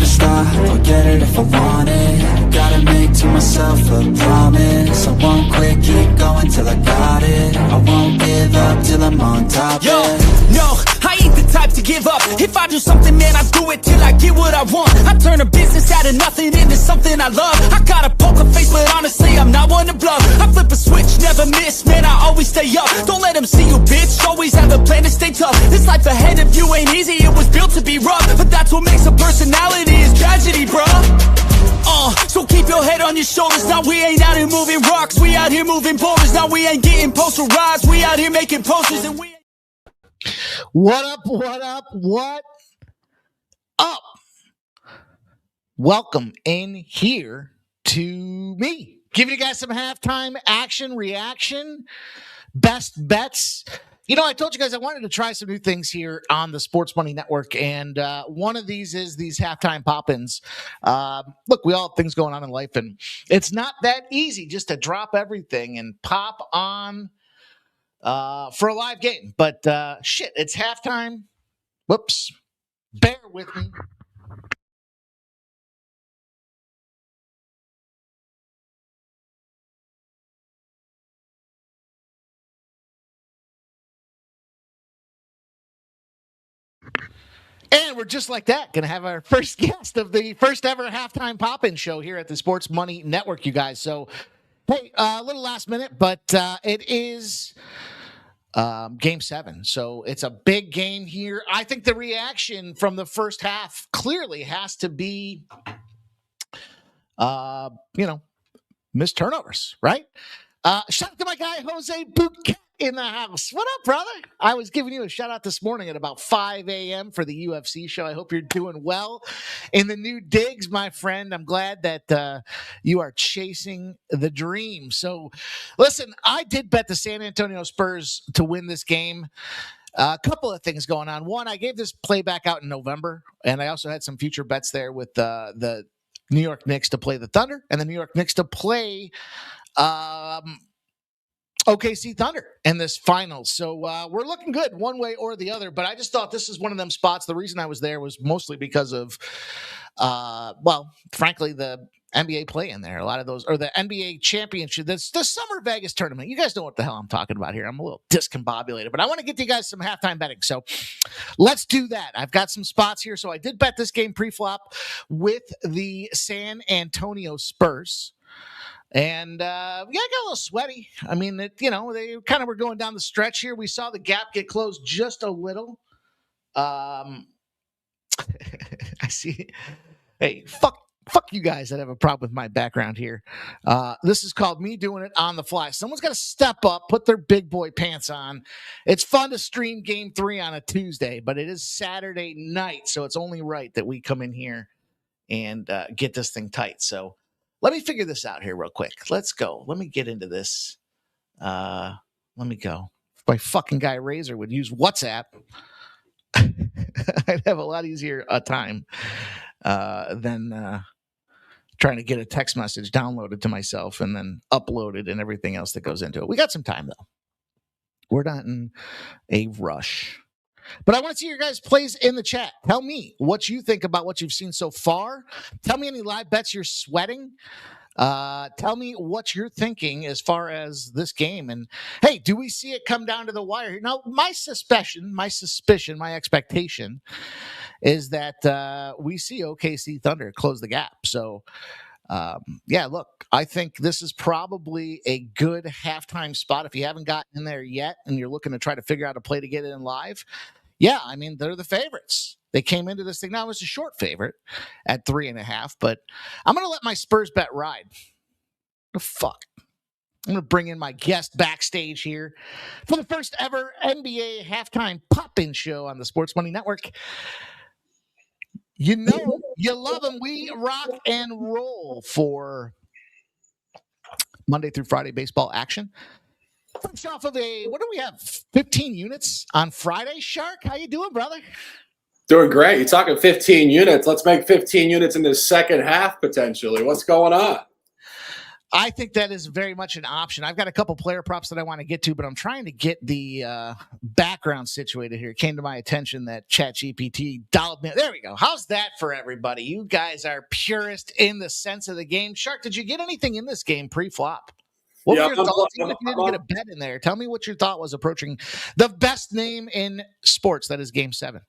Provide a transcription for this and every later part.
never stop, I'll get it if I want it. Gotta make to myself a promise, I won't quit, keep going till I got it. I won't give up till I'm on top. Yo, no, I ain't the type to give up. If I do something, man, I do it till I get what I want. I turn a business out of nothing into something I love. I got a poker face, but honestly, I'm not one to bluff. I flip a switch, never miss, man, I always stay up. Don't let them see you, bitch, always have a plan to stay tough. This life ahead of you ain't easy, it was built to be rough. But that's what makes a personality, is tragedy, bruh. So keep your head on your shoulders. Now we ain't out here moving rocks, we out here moving boulders. Now we ain't getting posterized, we out here making posters. And we What up, what up, what up? Welcome in here to me, giving you guys some halftime action, reaction, best bets. You know, I told you guys I wanted to try some new things here on the Sports Money Network, and one of these is these halftime pop-ins. Look, we all have things going on in life, and it's not that easy just to drop everything and pop on for a live game. But shit, it's halftime. Whoops. Bear with me. And we're just like that, going to have our first guest of the first ever halftime pop-in show here at the Sports Money Network, you guys. So, hey, a little last minute, but it is Game 7. So it's a big game here. I think the reaction from the first half clearly has to be, missed turnovers, right? Shout out to my guy, Jose Bouquet, in the house. What up, brother? I was giving you a shout out this morning at about 5 a.m. for the UFC show. I hope you're doing well in the new digs, my friend. I'm glad that you are chasing the dream. So, listen, I did bet the San Antonio Spurs to win this game. A couple of things going on. One, I gave this playback out in November, and I also had some future bets there with the New York Knicks to play the Thunder and the New York Knicks to play OKC Thunder in this finals. So we're looking good one way or the other, but I just thought this is one of them spots. The reason I was there was mostly because of, frankly, the NBA play in there. A lot of those, or the NBA championship, the Summer Vegas tournament. You guys know what the hell I'm talking about here. I'm a little discombobulated, but I want to get you guys some halftime betting. So let's do that. I've got some spots here. So I did bet this game pre-flop with the San Antonio Spurs. And, I got a little sweaty. I mean, they kind of were going down the stretch here. We saw the gap get closed just a little. I see. Hey, fuck you guys that have a problem with my background here. This is called me doing it on the fly. Someone's got to step up, put their big boy pants on. It's fun to stream Game 3 on a Tuesday, but it is Saturday night, so it's only right that we come in here and get this thing tight. So, let me figure this out here real quick. Let's go. Let me get into this. Let me go. If my fucking guy Razor would use WhatsApp, I'd have a lot easier time than trying to get a text message downloaded to myself and then uploaded and everything else that goes into it. We got some time, though. We're not in a rush. But I want to see your guys' plays in the chat. Tell me what you think about what you've seen so far. Tell me any live bets you're sweating. Tell me what you're thinking as far as this game. And, hey, do we see it come down to the wire? Now, my suspicion, my expectation is that we see OKC Thunder close the gap. So, look, I think this is probably a good halftime spot. If you haven't gotten in there yet and you're looking to try to figure out a play to get it in live, yeah, I mean, they're the favorites. They came into this thing. Now, it was a short favorite at 3.5, but I'm going to let my Spurs bet ride. The fuck? I'm going to bring in my guest backstage here for the first ever NBA halftime pop-in show on the Sports Money Network. You know, you love them. We rock and roll for Monday through Friday baseball action. Fresh off of what do we have? 15 units on Friday, Shark? How you doing, brother? Doing great. You're talking 15 units. Let's make 15 units in the second half, potentially. What's going on? I think that is very much an option. I've got a couple player props that I want to get to, but I'm trying to get the background situated here. It came to my attention that ChatGPT dialed me. There we go. How's that for everybody? You guys are purist in the sense of the game. Shark, did you get anything in this game pre-flop? What were your thoughts? Even if you didn't get a bet in there, tell me what your thought was approaching the best name in sports, that is Game 7.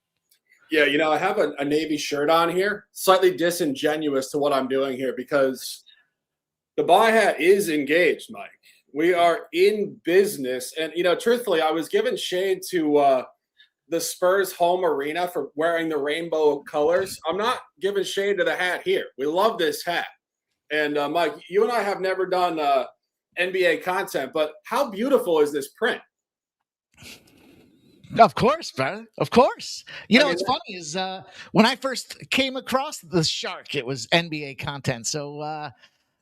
Yeah, I have a Navy shirt on here, slightly disingenuous to what I'm doing here because the buy hat is engaged, Mike. We are in business. And, truthfully, I was giving shade to the Spurs home arena for wearing the rainbow colors. I'm not giving shade to the hat here. We love this hat. And, Mike, you and I have never done NBA content, but how beautiful is this print? Of course, brother. Of course. What's funny is when I first came across the Shark, it was NBA content. So,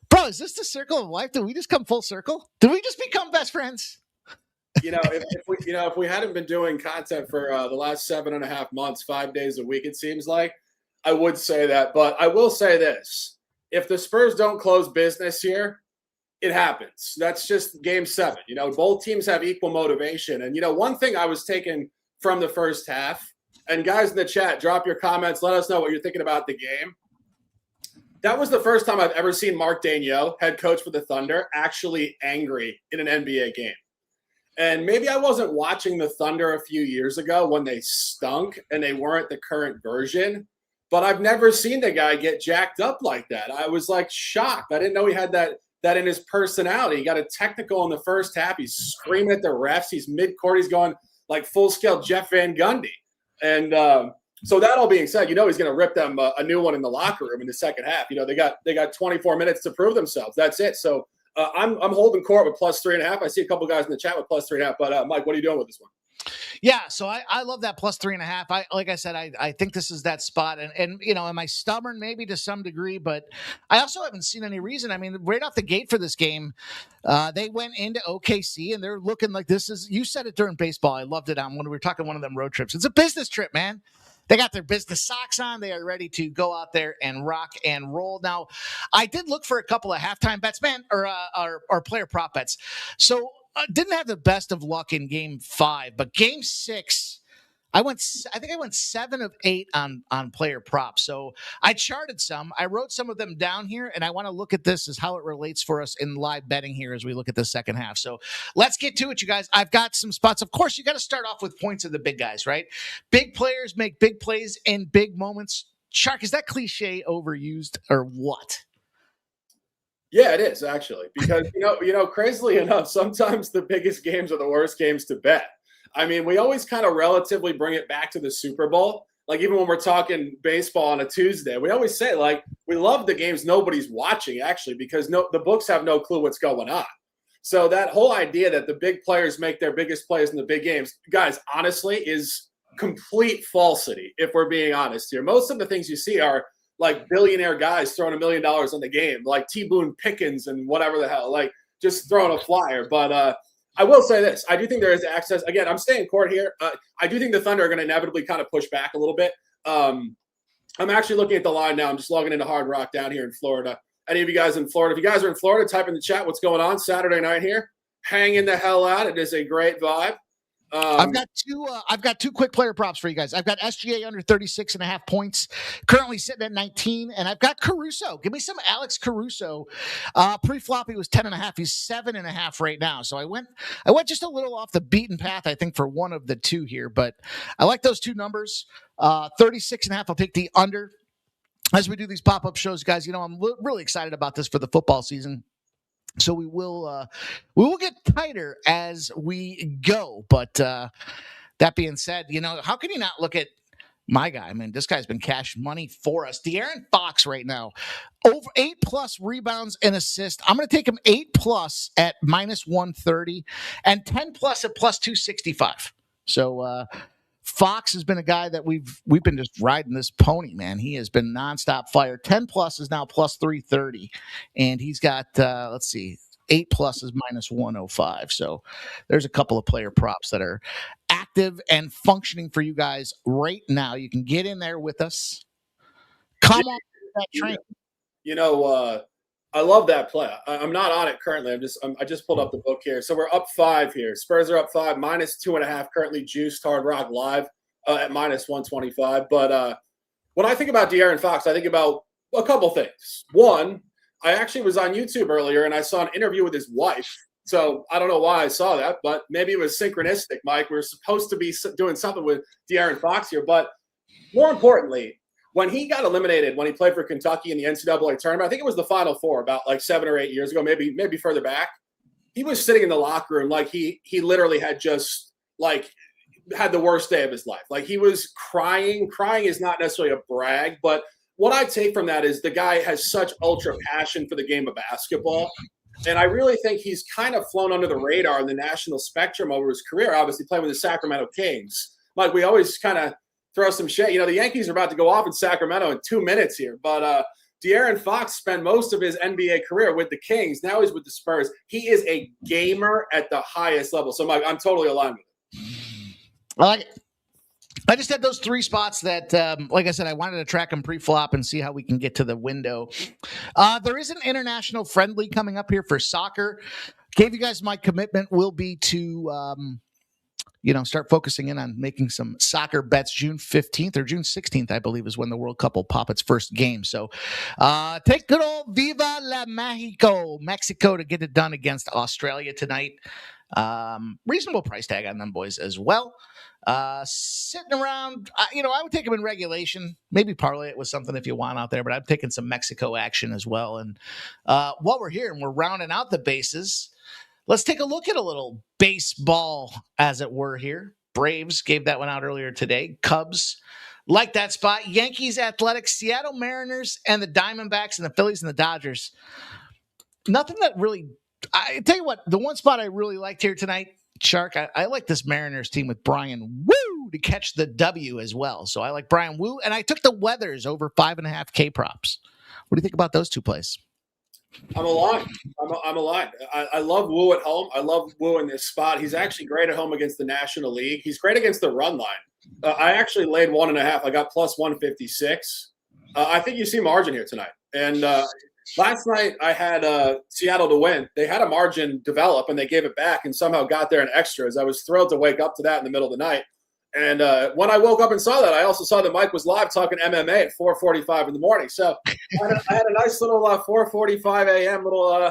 bro, is this the circle of life? Did we just come full circle? Did we just become best friends? If we hadn't been doing content for the last 7.5 months, 5 days a week, it seems like, I would say that. But I will say this: if the Spurs don't close business here, it happens. That's just Game 7. Both teams have equal motivation. And, one thing I was taking from the first half, and guys in the chat, drop your comments. Let us know what you're thinking about the game. That was the first time I've ever seen Mark Daigneault, head coach for the Thunder, actually angry in an NBA game. And maybe I wasn't watching the Thunder a few years ago when they stunk and they weren't the current version, but I've never seen the guy get jacked up like that. I was shocked. I didn't know he had that in his personality. He got a technical in the first half. He's screaming at the refs. He's mid-court. He's going full-scale Jeff Van Gundy. And so that all being said, he's going to rip them a new one in the locker room in the second half. They got 24 minutes to prove themselves. That's it. So I'm holding court with +3.5. I see a couple guys in the chat with +3.5. But Mike, what are you doing with this one? Yeah, so I love that +3.5. Like I said, I think this is that spot. And am I stubborn? Maybe to some degree, but I also haven't seen any reason. I mean, right off the gate for this game, they went into OKC and they're looking like this is, you said it during baseball. I loved it on when we were talking one of them road trips. It's a business trip, man. They got their business socks on. They are ready to go out there and rock and roll. Now, I did look for a couple of halftime bets, man, or player prop bets. So didn't have the best of luck in Game 5, but Game 6, I think I went 7 of 8 on player props. So I charted some. I wrote some of them down here, and I want to look at this as how it relates for us in live betting here as we look at the second half. So let's get to it, you guys. I've got some spots. Of course, you got to start off with points of the big guys, right? Big players make big plays in big moments. Shark, is that cliche overused or what? Yeah, it is actually, because crazily enough, sometimes the biggest games are the worst games to bet. I mean, we always kind of relatively bring it back to the Super Bowl. Even when we're talking baseball on a Tuesday, we always say we love the games nobody's watching actually, because the books have no clue what's going on. So that whole idea that the big players make their biggest plays in the big games, guys, honestly, is complete falsity. If we're being honest here, most of the things you see are billionaire guys throwing $1 million on the game, like T. Boone Pickens and whatever the hell, just throwing a flyer. But I will say this. I do think there is access. Again, I'm staying court here. I do think the Thunder are going to inevitably kind of push back a little bit. I'm actually looking at the line now. I'm just logging into Hard Rock down here in Florida. Any of you guys in Florida? If you guys are in Florida, type in the chat what's going on Saturday night here. Hanging the hell out. It is a great vibe. I've got two quick player props for you guys. I've got SGA under 36.5 points, currently sitting at 19, and I've got Caruso. Give me some Alex Caruso. Pre-flop he was 10.5. He's 7.5 right now. So I went just a little off the beaten path, I think, for one of the two here, but I like those two numbers. 36.5. I'll take the under. As we do these pop-up shows, guys, I'm really excited about this for the football season. So we will get tighter as we go. But that being said, how can you not look at my guy? I mean, this guy's been cash money for us. De'Aaron Fox right now, over 8+ rebounds and assists. I'm going to take him 8+ at -130 and 10+ at +265. So Fox has been a guy that we've been just riding this pony, man. He has been nonstop fire. 10+ is now +330, and he's got 8+ is -105. So there's a couple of player props that are active and functioning for you guys right now. You can get in there with us. Come on that train. I love that play. I'm not on it currently. I just pulled up the book here. So we're up 5 here. Spurs are up 5, -2.5 currently juiced Hard Rock Live at -125. But when I think about De'Aaron Fox, I think about a couple things. One, I actually was on YouTube earlier and I saw an interview with his wife. So I don't know why I saw that, but maybe it was synchronistic, Mike. We're supposed to be doing something with De'Aaron Fox here. But more importantly, when he got eliminated, when he played for Kentucky in the NCAA tournament, I think it was the Final Four about like 7 or 8 years ago, maybe further back. He was sitting in the locker room like he literally had just like had the worst day of his life. Like he was crying. Crying is not necessarily a brag, but what I take from that is the guy has such ultra passion for the game of basketball. And I really think he's kind of flown under the radar in the national spectrum over his career, obviously playing with the Sacramento Kings. Like we always kind of throw some shade. The Yankees are about to go off in Sacramento in 2 minutes here. But De'Aaron Fox spent most of his NBA career with the Kings. Now he's with the Spurs. He is a gamer at the highest level. So, Mike, I'm totally aligned with it. I like it. I just had those 3 spots that, like I said, I wanted to track them pre-flop and see how we can get to the window. There is an international friendly coming up here for soccer. Gave you guys my commitment will be to start focusing in on making some soccer bets. June 15th or June 16th, I believe, is when the World Cup will pop its first game. So take good old Viva la Mexico to get it done against Australia tonight. Reasonable price tag on them boys as well. Sitting around, I would take them in regulation, maybe parlay it with something if you want out there, but I'm taking some Mexico action as well. And while we're here and we're rounding out the bases, let's take a look at a little baseball, as it were here. Braves gave that one out earlier today. Cubs like that spot. Yankees, Athletics, Seattle Mariners, and the Diamondbacks and the Phillies and the Dodgers. Nothing that really – I tell you what, the one spot I really liked here tonight, Shark, I like this Mariners team with Brian Woo to catch the W as well. So I like Brian Woo, and I took the Weathers over 5.5 K props. What do you think about those 2 plays? I'm aligned. I'm aligned. I love Woo at home. I love Woo in this spot. He's actually great at home against the National League. He's great against the run line. I actually laid 1.5. I got plus 156. I think you see margin here tonight. And last night I had Seattle to win. They had a margin develop and they gave it back and somehow got there in extras. I was thrilled to wake up to that in the middle of the night. And when I woke up and saw that, I also saw that Mike was live talking MMA at 4:45 in the morning. So I had a nice little 4:45 a.m. little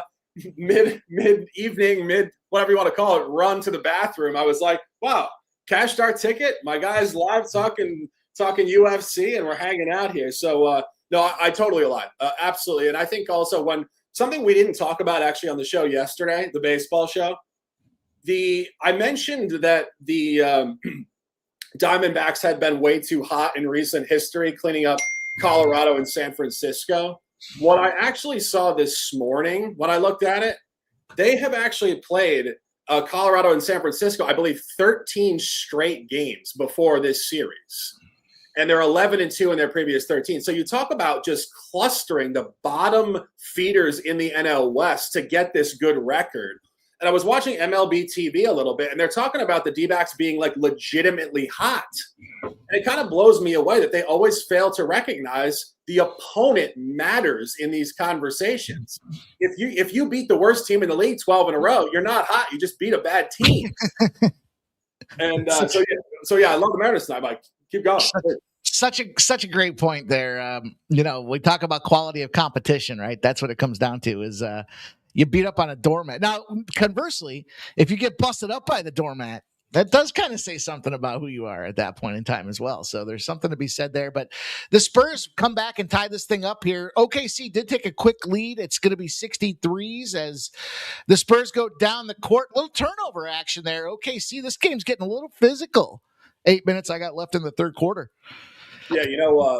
mid-evening, whatever you want to call it, run to the bathroom. I was like, wow, cashed our ticket. My guy's live talking UFC, and we're hanging out here. So, no, I totally align. Absolutely. And I think also when something we didn't talk about actually on the show yesterday, the baseball show, I mentioned that the Diamondbacks had been way too hot in recent history, cleaning up Colorado and San Francisco. What I actually saw this morning when I looked at it, they have actually played Colorado and San Francisco, I believe, 13 straight games before this series. And they're 11-2 in their previous 13. So you talk about just clustering the bottom feeders in the NL West to get this good record. And I was watching MLB TV a little bit, and they're talking about the D-backs being like legitimately hot. And it kind of blows me away that they always fail to recognize the opponent matters in these conversations. If you beat the worst team in the league 12 in a row, you're not hot. You just beat a bad team. And so yeah, I love the Mariners tonight, Mike. Keep going. Such a great point there. We talk about quality of competition, right? That's what it comes down to is you beat up on a doormat. Now, conversely, if you get busted up by the doormat, that does kind of say something about who you are at that point in time as well. So there's something to be said there. But the Spurs come back and tie this thing up here. OKC did take a quick lead. It's going to be 63s as the Spurs go down the court. Little turnover action there. OKC, this game's getting a little physical. 8 minutes I got left in the third quarter. Yeah,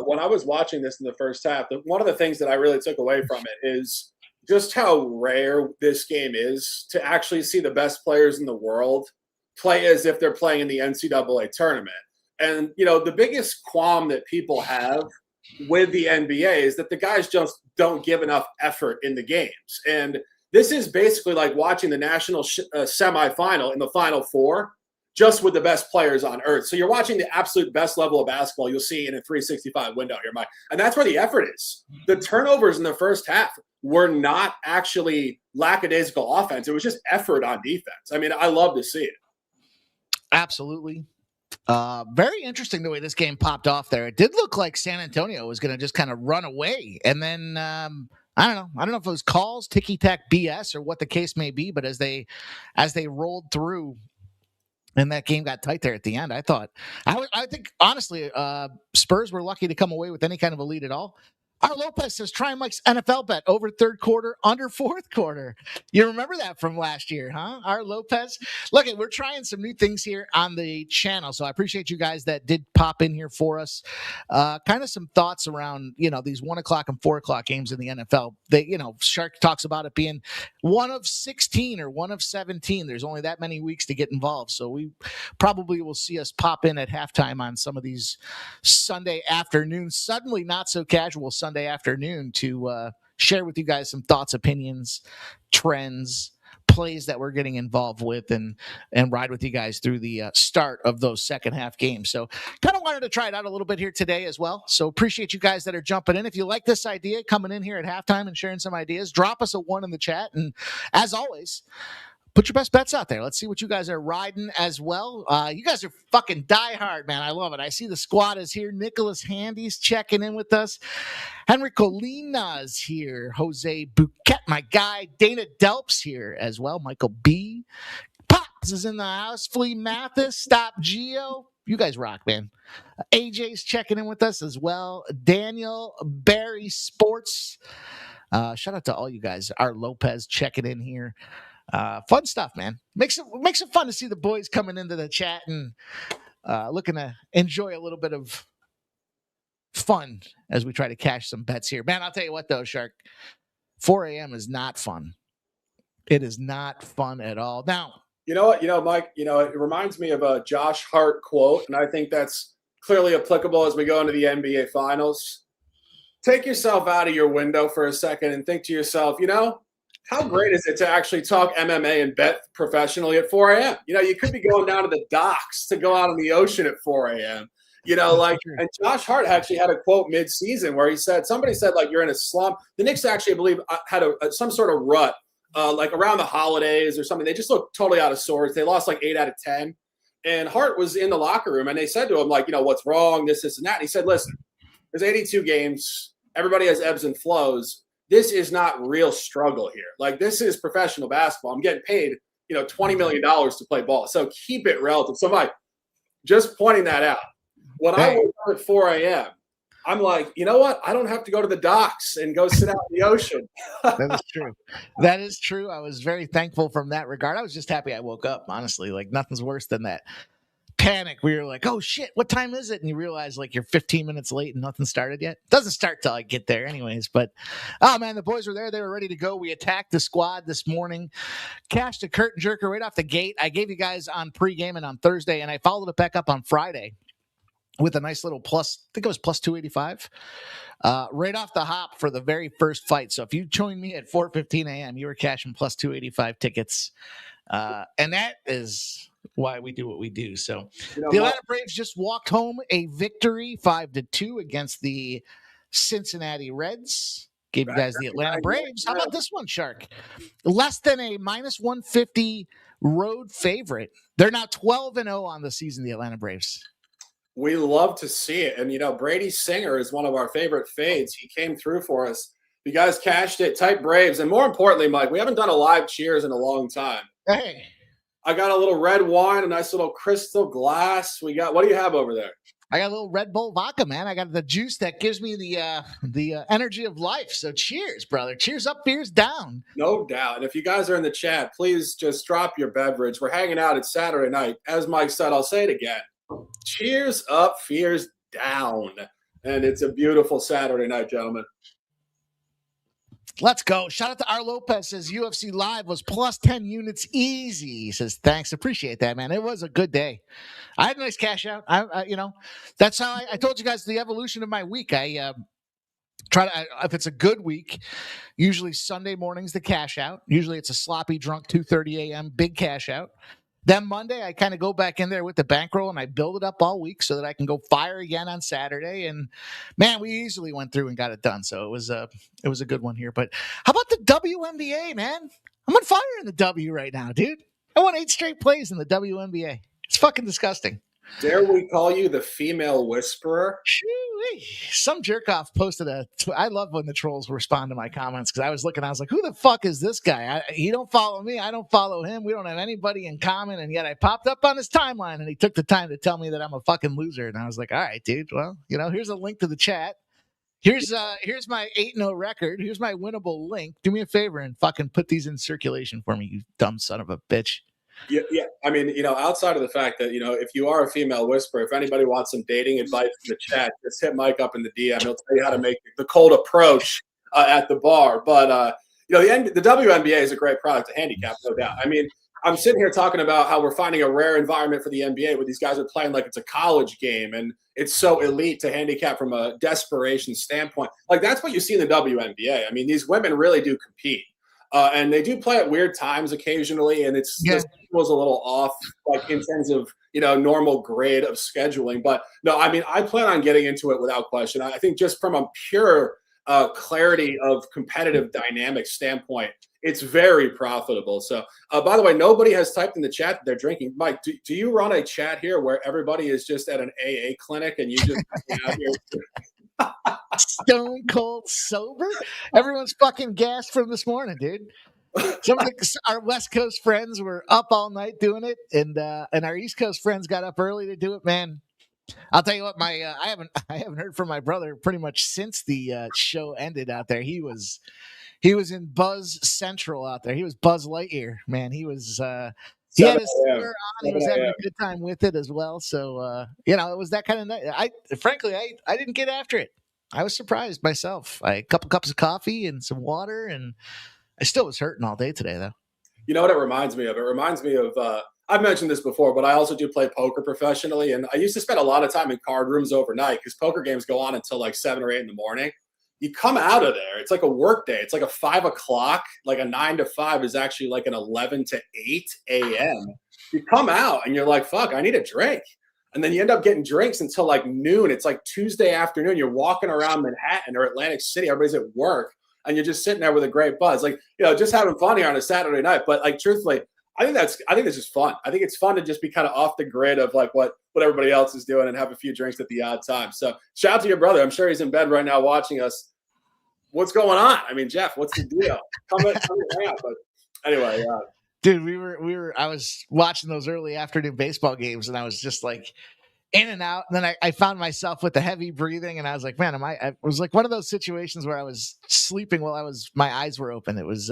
when I was watching this in the first half, one of the things that I really took away from it is just how rare this game is to actually see the best players in the world play as if they're playing in the NCAA tournament. And, the biggest qualm that people have with the NBA is that the guys just don't give enough effort in the games. And this is basically like watching the national semifinal in the Final Four. just with the best players on earth. So you're watching the absolute best level of basketball you'll see in a 365 window here, Mike. And that's where the effort is. The turnovers in the first half were not actually lackadaisical offense. It was just effort on defense. I mean, I love to see it. Absolutely. Very interesting the way this game popped off there. It did look like San Antonio was going to just kind of run away. And then I don't know. I don't know if it was calls, ticky-tack BS, or what the case may be. But as they rolled through, and that game got tight there at the end, I think honestly, Spurs were lucky to come away with any kind of a lead at all. Our Lopez says, try Mike's NFL bet over third quarter, under fourth quarter. You remember that from last year, huh? Our Lopez. Look, we're trying some new things here on the channel, so I appreciate you guys that did pop in here for us. Kind of some thoughts around, these 1 o'clock and 4 o'clock games in the NFL. Shark talks about it being one of 16 or one of 17. There's only that many weeks to get involved, so we probably will see us pop in at halftime on some of these Sunday afternoons. Suddenly not so casual Sunday afternoon to share with you guys some thoughts, opinions, trends, plays that we're getting involved with, and ride with you guys through the start of those second half games. So kind of wanted to try it out a little bit here today as well. So appreciate you guys that are jumping in. If you like this idea, coming in here at halftime and sharing some ideas, drop us a 1 in the chat. And as always, put your best bets out there. Let's see what you guys are riding as well. You guys are fucking diehard, man. I love it. I see the squad is here. Nicholas Handy's checking in with us. Henry Colina's here. Jose Bouquet, my guy. Dana Delp's here as well. Michael B. Pops is in the house. Flea Mathis. Stop Geo. You guys rock, man. AJ's checking in with us as well. Daniel Barry Sports. Shout out to all you guys. Our Lopez checking in here. Fun stuff, man. Makes it fun to see the boys coming into the chat and looking to enjoy a little bit of fun as we try to cash some bets here. Man, I'll tell you what though, Shark, 4 a.m. is not fun. It is not fun at all. Now, you know what, Mike, it reminds me of a Josh Hart quote, and I think that's clearly applicable as we go into the NBA Finals. Take yourself out of your window for a second and think to yourself, how great is it to actually talk MMA and bet professionally at 4 a.m.? You could be going down to the docks to go out on the ocean at 4 a.m. And Josh Hart actually had a quote mid-season where somebody said, you're in a slump. The Knicks actually, I believe, had some sort of rut, around the holidays or something. They just looked totally out of sorts. They lost 8 out of 10. And Hart was in the locker room, and they said to him, what's wrong, this, and that. And he said, listen, there's 82 games. Everybody has ebbs and flows. This is not real struggle here. This is professional basketball. I'm getting paid, $20 million to play ball. So keep it relative. So, Mike, just pointing that out. When I wake up at 4 a.m., I'm like, you know what? I don't have to go to the docks and go sit out in the ocean. That is true. That is true. I was very thankful from that regard. I was just happy I woke up, honestly. Nothing's worse than that panic where you're like, oh shit, what time is it? And you realize you're 15 minutes late and nothing started yet. Doesn't start till I get there anyways. But oh man, the boys were there. They were ready to go. We attacked the squad this morning, cashed a curtain jerker right off the gate. I gave you guys on pregame and on Thursday, and I followed it back up on Friday with a nice little plus, I think it was plus 285, right off the hop for the very first fight. So if you joined me at 4:15 a.m., you were cashing plus 285 tickets. And that is why we do what we do. So the Atlanta Braves just walked home a victory 5-2 against the Cincinnati Reds. Gave you guys the Atlanta Braves. How about this one, Shark? Less than a minus 150 road favorite. They're now 12-0 on the season, the Atlanta Braves. We love to see it. And, Brady Singer is one of our favorite fades. He came through for us. You guys cashed it. Type Braves. And more importantly, Mike, we haven't done a live cheers in a long time. Hey. I got a little red wine, a nice little crystal glass. What do you have over there? I got a little Red Bull vodka, man. I got the juice that gives me the energy of life. So cheers, brother. Cheers up, fears down. No doubt. And if you guys are in the chat, please just drop your beverage. We're hanging out. It's Saturday night. As Mike said, I'll say it again. Cheers up, fears down. And it's a beautiful Saturday night, gentlemen. Let's go. Shout out to R. Lopez. Says UFC Live was plus 10 units easy. He says, thanks. Appreciate that, man. It was a good day. I had a nice cash out. That's how I told you guys the evolution of my week. I try to, if it's a good week, usually Sunday morning's the cash out. Usually it's a sloppy drunk 2:30 a.m. big cash out. Then Monday, I kind of go back in there with the bankroll and I build it up all week so that I can go fire again on Saturday. And man, we easily went through and got it done. So it was a good one here. But how about the WNBA, man? I'm on fire in the W right now, dude. I won 8 straight plays in the WNBA. It's fucking disgusting. Dare we call you the female whisperer? Shoo-wee. Some jerk off posted I love when the trolls respond to my comments because I was like, who the fuck is this guy? He don't follow me. I don't follow him. We don't have anybody in common. And yet I popped up on his timeline and he took the time to tell me that I'm a fucking loser. And I was like, all right, dude. Well, here's a link to the chat. Here's my 8-0 record. Here's my winnable link. Do me a favor and fucking put these in circulation for me, you dumb son of a bitch. Yeah. I mean, outside of the fact that, if you are a female whisperer, if anybody wants some dating advice in the chat, just hit Mike up in the DM. He'll tell you how to make the cold approach at the bar. But, the WNBA is a great product to handicap, no doubt. I mean, I'm sitting here talking about how we're finding a rare environment for the NBA where these guys are playing like it's a college game and it's so elite to handicap from a desperation standpoint. Like, that's what you see in the WNBA. I mean, these women really do compete. And they do play at weird times occasionally, and it's just was a little off, like in terms of normal grade of scheduling. But no, I mean, I plan on getting into it without question. I think just from a pure clarity of competitive dynamics standpoint, it's very profitable. So, by the way, nobody has typed in the chat that they're drinking. Mike, do you run a chat here where everybody is just at an AA clinic and you just out here? Stone cold sober. Everyone's fucking gassed from this morning, dude. Some of our West Coast friends were up all night doing it, and our East Coast friends got up early to do it. Man, I'll tell you what, I haven't heard from my brother pretty much since the show ended out there. He was in Buzz Central out there. He was Buzz Lightyear, man. He was. He had his sweater on. He was having a good time with it as well. So it was that kind of night. I didn't get after it. I was surprised myself. A couple cups of coffee and some water, and I still was hurting all day today, though. You know what it reminds me of? It reminds me of I've mentioned this before, but I also do play poker professionally, and I used to spend a lot of time in card rooms overnight because poker games go on until like 7 or 8 in the morning. You come out of there, it's like a work day. It's like a 5 o'clock, like a 9 to 5 is actually like an 11 to 8 a.m. You come out and you're like, fuck, I need a drink. And then you end up getting drinks until like noon. It's like Tuesday afternoon. You're walking around Manhattan or Atlantic City. Everybody's at work and you're just sitting there with a great buzz. Like, just having fun here on a Saturday night. But like, truthfully, I think it's just fun. I think it's fun to just be kind of off the grid of like what everybody else is doing and have a few drinks at the odd time. So shout out to your brother. I'm sure he's in bed right now watching us. What's going on? I mean, Jeff, what's the deal? Come out. But anyway, dude, I was watching those early afternoon baseball games and I was just like in and out. And then I found myself with the heavy breathing and I was like, man, it was like one of those situations where I was sleeping while my eyes were open. It was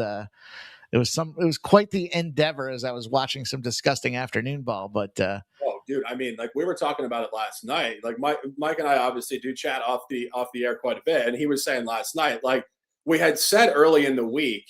quite the endeavor as I was watching some disgusting afternoon ball, but oh, dude, I mean, like we were talking about it last night. Like Mike and I obviously do chat off the air quite a bit, and he was saying last night, like we had said early in the week,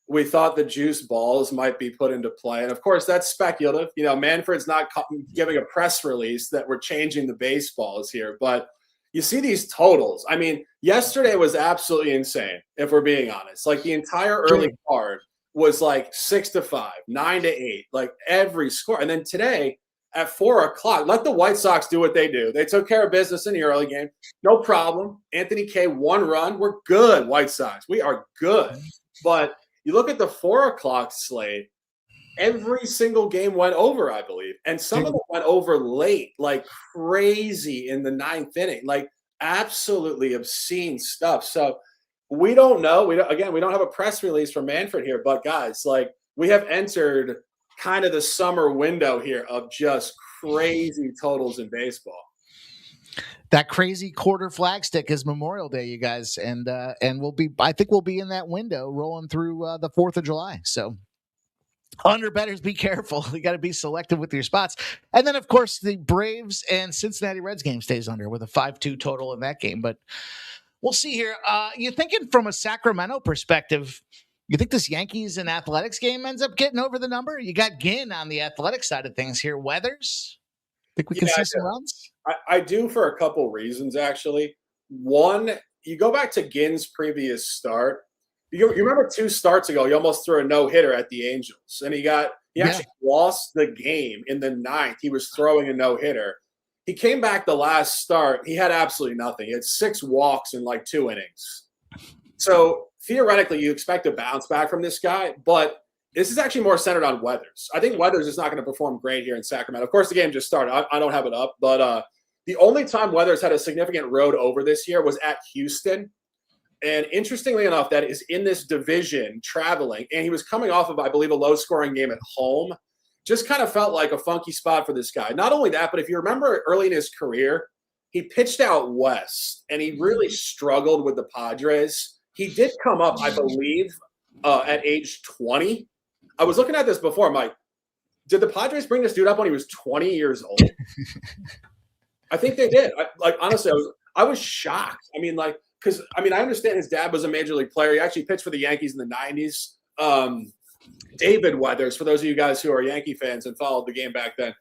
we thought the juice balls might be put into play, and of course that's speculative. Manfred's not giving a press release that we're changing the baseballs here, but you see these totals. I mean, yesterday was absolutely insane. If we're being honest, like the entire early card was like 6 to 5, 9 to 8, like every score. And then today at 4 o'clock, let the White Sox do what they do. They took care of business in the early game. No problem. Anthony K, 1 run. We're good, White Sox. We are good. But you look at the 4 o'clock slate, every single game went over, I believe. And some of them went over late, like crazy in the 9th inning, like absolutely obscene stuff. So we don't know. We don't have a press release from Manfred here, but guys, like we have entered kind of the summer window here of just crazy totals in baseball. That crazy quarter flag stick is Memorial Day, you guys, and I think we'll be in that window rolling through the 4th of July. So under bettors, be careful. You got to be selective with your spots. And then, of course, the Braves and Cincinnati Reds game stays under with a 5-2 total in that game, but we'll see here. You're thinking from a Sacramento perspective, you think this Yankees and Athletics game ends up getting over the number? You got Ginn on the athletic side of things here. Weathers, think we can see some runs? I do for a couple reasons, actually. One, you go back to Ginn's previous start. You remember 2 starts ago, he almost threw a no-hitter at the Angels. And he got He actually lost the game in the 9th. He was throwing a no-hitter. He came back the last start. He had absolutely nothing. He had 6 walks in like 2 innings. So theoretically, you expect a bounce back from this guy, but this is actually more centered on Weathers. I think Weathers is not going to perform great here in Sacramento. Of course, the game just started. I don't have it up, but the only time Weathers had a significant road over this year was at Houston. And interestingly enough, that is in this division traveling, and he was coming off of, I believe, a low-scoring game at home. Just kind of felt like a funky spot for this guy. Not only that, but if you remember early in his career, he pitched out west, and he really struggled with the Padres. He did come up, I believe, at age 20. I was looking at this before. I'm like, did the Padres bring this dude up when he was 20 years old? I think they did. Honestly, I was shocked. I mean, because I understand his dad was a major league player. He actually pitched for the Yankees in the 90s. David Weathers, for those of you guys who are Yankee fans and followed the game back then.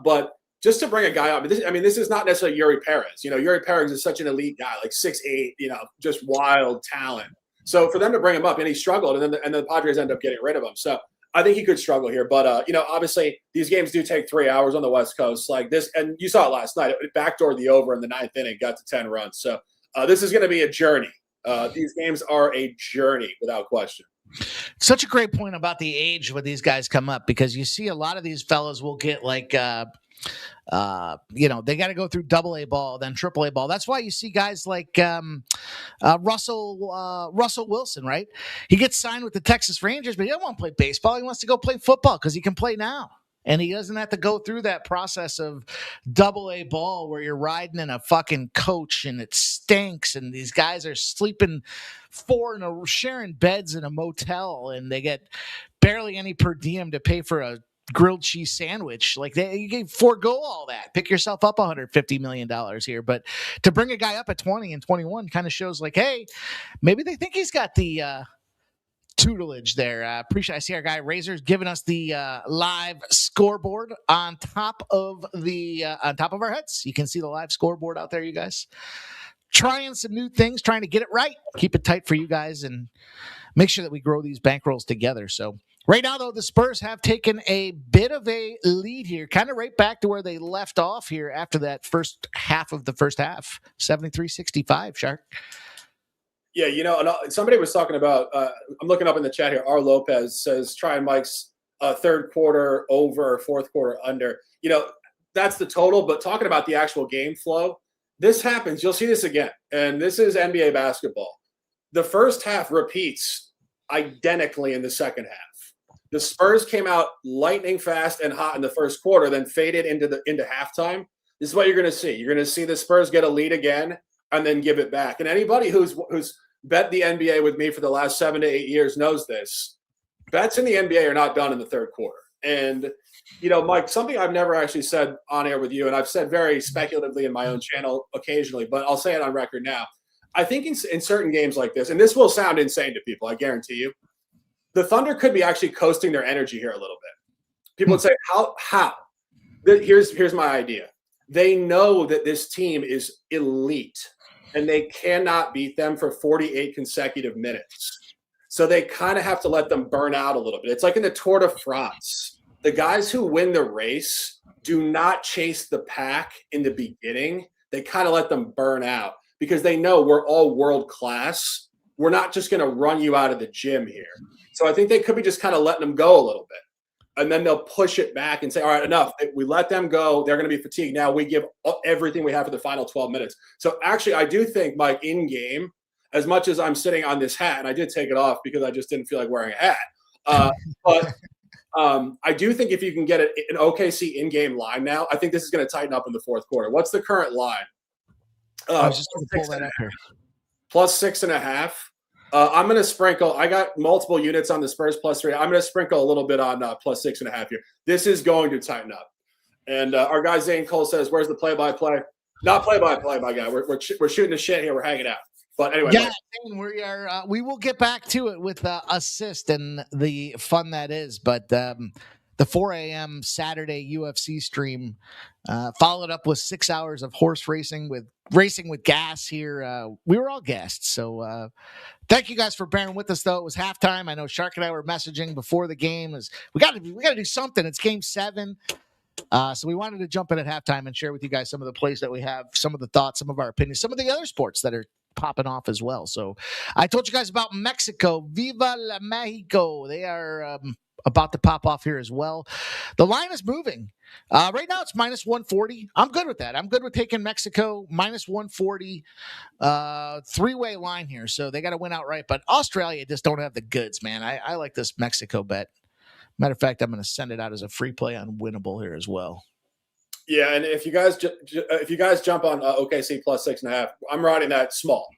But just to bring a guy up, this is not necessarily Yuri Perez. Yuri Perez is such an elite guy, like 6'8", just wild talent. So for them to bring him up, and he struggled, and then the Padres end up getting rid of him. So I think he could struggle here. But, obviously these games do take 3 hours on the West Coast like this. And you saw it last night. It backdoored the over in the 9th inning, got to 10 runs. So this is going to be a journey. These games are a journey without question. Such a great point about the age when these guys come up, because you see a lot of these fellas will get like, they got to go through AA ball, then AAA ball. That's why you see guys like Russell Wilson, right? He gets signed with the Texas Rangers, but he doesn't want to play baseball. He wants to go play football because he can play now. And he doesn't have to go through that process of AA ball where you're riding in a fucking coach and it stinks. And these guys are sleeping sharing beds in a motel, and they get barely any per diem to pay for a grilled cheese sandwich. Like you can forego all that. Pick yourself up $150 million here. But to bring a guy up at 20 and 21 kind of shows like, hey, maybe they think he's got the tutelage there. Appreciate. I see our guy Razor's giving us the live scoreboard on top of our heads. You can see the live scoreboard out there, you guys. Trying some new things, trying to get it right. Keep it tight for you guys and make sure that we grow these bankrolls together. So right now, though, the Spurs have taken a bit of a lead here, kind of right back to where they left off here after that first half of the first half, 73-65, Shark. Yeah, somebody was talking about, I'm looking up in the chat here, R. Lopez says, try and Mike's third quarter over, fourth quarter under. That's the total, but talking about the actual game flow, this happens. You'll see this again, and this is NBA basketball. The first half repeats identically in the second half. The Spurs came out lightning fast and hot in the first quarter, then faded into halftime. This is what you're going to see. You're going to see the Spurs get a lead again and then give it back. And anybody who's bet the NBA with me for the last 7 to 8 years knows this. Bets in the NBA are not done in the third quarter. And, Mike, something I've never actually said on air with you, and I've said very speculatively in my own channel occasionally, but I'll say it on record now. I think in certain games like this, and this will sound insane to people, I guarantee you, the Thunder could be actually coasting their energy here a little bit. People would say, how? Here's my idea. They know that this team is elite, and they cannot beat them for 48 consecutive minutes. So they kind of have to let them burn out a little bit. It's like in the Tour de France. The guys who win the race do not chase the pack in the beginning. They kind of let them burn out because they know we're all world class. We're not just going to run you out of the gym here. So I think they could be just kind of letting them go a little bit. And then they'll push it back and say, all right, enough. We let them go. They're going to be fatigued. Now we give everything we have for the final 12 minutes. So actually, I do think, Mike, in game, as much as I'm sitting on this hat, and I did take it off because I just didn't feel like wearing a hat. But I do think if you can get an OKC in-game line now, I think this is going to tighten up in the fourth quarter. What's the current line? I was just going to pull that up here. Plus 6.5. I'm going to sprinkle. I got multiple units on the Spurs plus 3. I'm going to sprinkle a little bit on plus 6.5 here. This is going to tighten up. And our guy Zane Cole says, "Where's the play-by-play?" Not play-by-play, my guy. We're shooting the shit here. We're hanging out. But anyway, yeah, we will get back to it with assist and the fun that is. But the 4 a.m. Saturday UFC stream, followed up with 6 hours of horse racing with gas here. We were all gassed. So thank you guys for bearing with us, though. It was halftime. I know Shark and I were messaging before the game. We got to do something. It's game 7. So we wanted to jump in at halftime and share with you guys some of the plays that we have, some of the thoughts, some of our opinions, some of the other sports that are popping off as well. So I told you guys about Mexico. Viva la Mexico. They are about to pop off here as well. The line is moving. Right now it's minus 140. I'm good with that. I'm good with taking Mexico minus 140, 3-way line here. So they got to win outright. But Australia just don't have the goods, man. I like this Mexico bet. Matter of fact, I'm going to send it out as a free play on Winnable here as well. Yeah, and if you guys jump on OKC plus 6.5, I'm riding that small,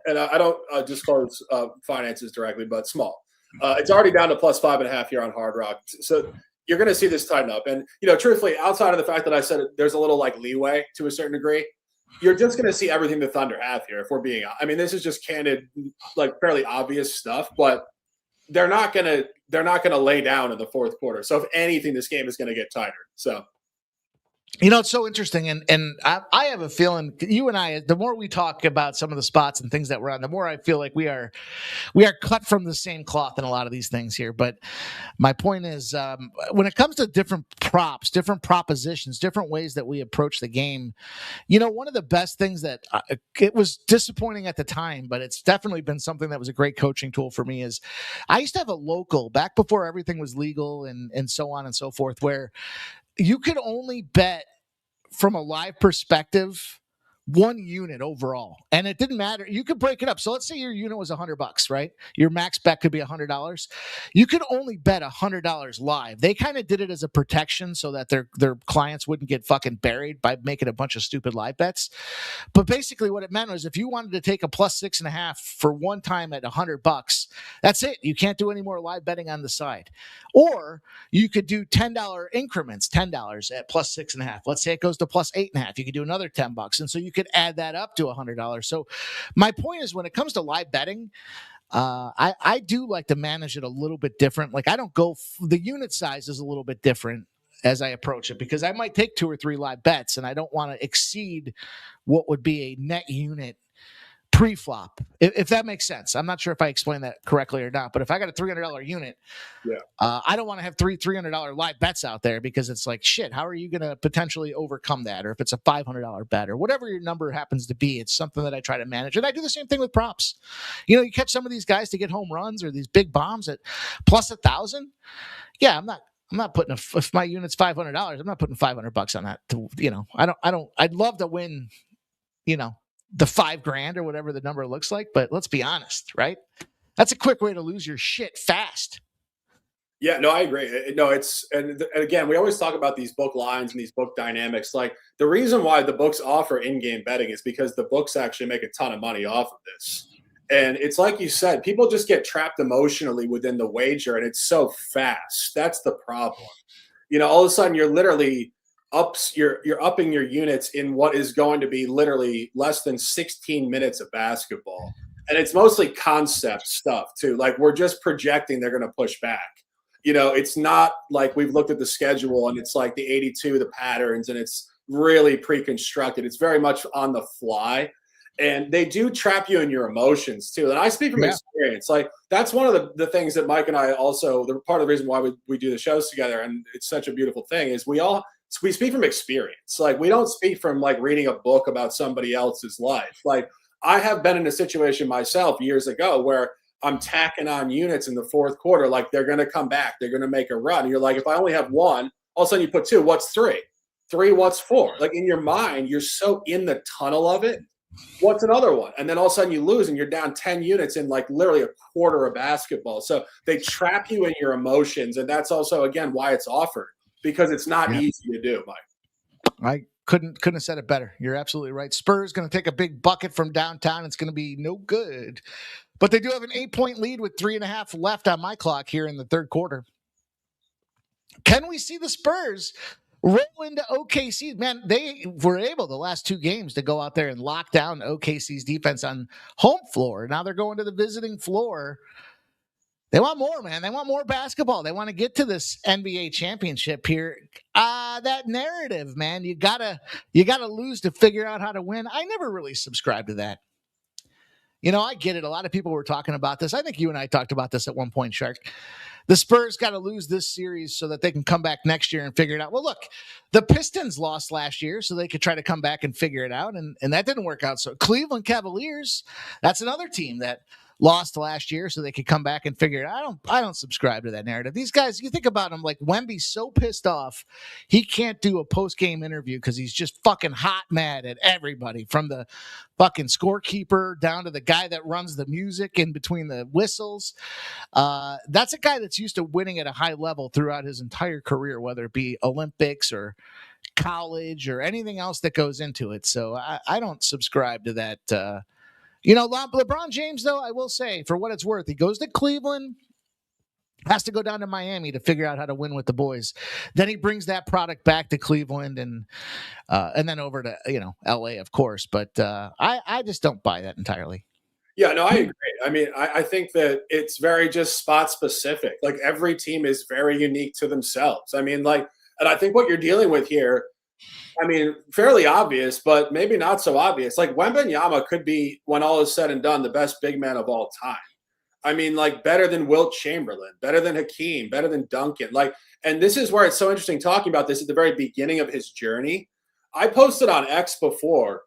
and I don't disclose finances directly, but small. It's already down to plus 5.5 here on Hard Rock, so you're going to see this tighten up. And truthfully, outside of the fact that I said there's a little like leeway to a certain degree, you're just going to see everything the Thunder have here. If we're being, I mean, this is just candid, like fairly obvious stuff, but they're not going to lay down in the fourth quarter. So if anything, this game is going to get tighter. So. It's so interesting, and I have a feeling you and I, the more we talk about some of the spots and things that we're on, the more I feel like we are cut from the same cloth in a lot of these things here. But my point is, when it comes to different props, different propositions, different ways that we approach the game, one of the best things that it was disappointing at the time, but it's definitely been something that was a great coaching tool for me, is I used to have a local back before everything was legal and so on and so forth, where you could only bet from a live perspective one unit overall, and it didn't matter. You could break it up. So let's say your unit was $100, right? Your max bet could be $100. You could only bet $100 live. They kind of did it as a protection so that their clients wouldn't get fucking buried by making a bunch of stupid live bets. But basically what it meant was if you wanted to take a plus 6.5 for one time at $100, that's it. You can't do any more live betting on the side. Or you could do $10 increments, $10 at plus 6.5. Let's say it goes to plus 8.5. You could do another $10. And so you could add that up to $100. So my point is, when it comes to live betting, I do like to manage it a little bit different. Like I don't go, the unit size is a little bit different as I approach it, because I might take 2 or 3 live bets and I don't want to exceed what would be a net unit pre-flop, if that makes sense. I'm not sure if I explained that correctly or not, but if I got a $300 unit, I don't want to have $300 live bets out there, because it's like, shit, how are you going to potentially overcome that? Or if it's a $500 bet or whatever your number happens to be, it's something that I try to manage. And I do the same thing with props. You catch some of these guys to get home runs or these big bombs at plus 1,000. Yeah, I'm not putting if my unit's $500, I'm not putting $500 on that. I'd love to win, the $5,000 or whatever the number looks like. But let's be honest, right? That's a quick way to lose your shit fast. Yeah, no, I agree. No, and again, we always talk about these book lines and these book dynamics. Like the reason why the books offer in-game betting is because the books actually make a ton of money off of this. And it's like you said, people just get trapped emotionally within the wager, and it's so fast. That's the problem. All of a sudden you're literally you're upping your units in what is going to be literally less than 16 minutes of basketball. And it's mostly concept stuff too. Like we're just projecting they're going to push back. It's not like we've looked at the schedule and it's like the 82, the patterns, and it's really pre-constructed. It's very much on the fly. And they do trap you in your emotions too. And I speak from experience. Like that's one of the things that Mike and I also, the part of the reason why we do the shows together, and it's such a beautiful thing, is we speak from experience. Like we don't speak from like reading a book about somebody else's life. Like I have been in a situation myself years ago where I'm tacking on units in the fourth quarter. Like they're going to come back. They're going to make a run. And you're like, if I only have one, all of a sudden you put 2, what's 3? 3, what's 4? Like in your mind, you're so in the tunnel of it. What's another one? And then all of a sudden you lose and you're down 10 units in like literally a quarter of basketball. So they trap you in your emotions. And that's also, again, why it's offered. Because it's not easy to do, Mike. I couldn't have said it better. You're absolutely right. Spurs going to take a big bucket from downtown. It's going to be no good. But they do have an 8-point lead with 3.5 left on my clock here in the third quarter. Can we see the Spurs roll into OKC? Man, they were able the last 2 games to go out there and lock down OKC's defense on home floor. Now they're going to the visiting floor. They want more, man. They want more basketball. They want to get to this NBA championship here. That narrative, man, you gotta lose to figure out how to win. I never really subscribed to that. I get it. A lot of people were talking about this. I think you and I talked about this at one point, Shark. The Spurs got to lose this series so that they can come back next year and figure it out. Well, look, the Pistons lost last year so they could try to come back and figure it out, and that didn't work out. So Cleveland Cavaliers, that's another team that lost last year so they could come back and figure it out. I don't subscribe to that narrative. These guys, you think about them, like Wemby's so pissed off he can't do a post-game interview because he's just fucking hot mad at everybody, from the fucking scorekeeper down to the guy that runs the music in between the whistles. That's a guy that's used to winning at a high level throughout his entire career, whether it be Olympics or college or anything else that goes into it. So I don't subscribe to that. LeBron James, though, I will say, for what it's worth, he goes to Cleveland, has to go down to Miami to figure out how to win with the boys. Then he brings that product back to Cleveland and then over to LA, of course. But I just don't buy that entirely. Yeah, no, I agree. I mean, I think that it's very just spot specific. Like, every team is very unique to themselves. I mean, and I think what you're dealing with here, I mean, fairly obvious, but maybe not so obvious. Like, Wembanyama could be, when all is said and done, the best big man of all time. I mean, better than Wilt Chamberlain, better than Hakeem, better than Duncan. And this is where it's so interesting talking about this at the very beginning of his journey. I posted on X before,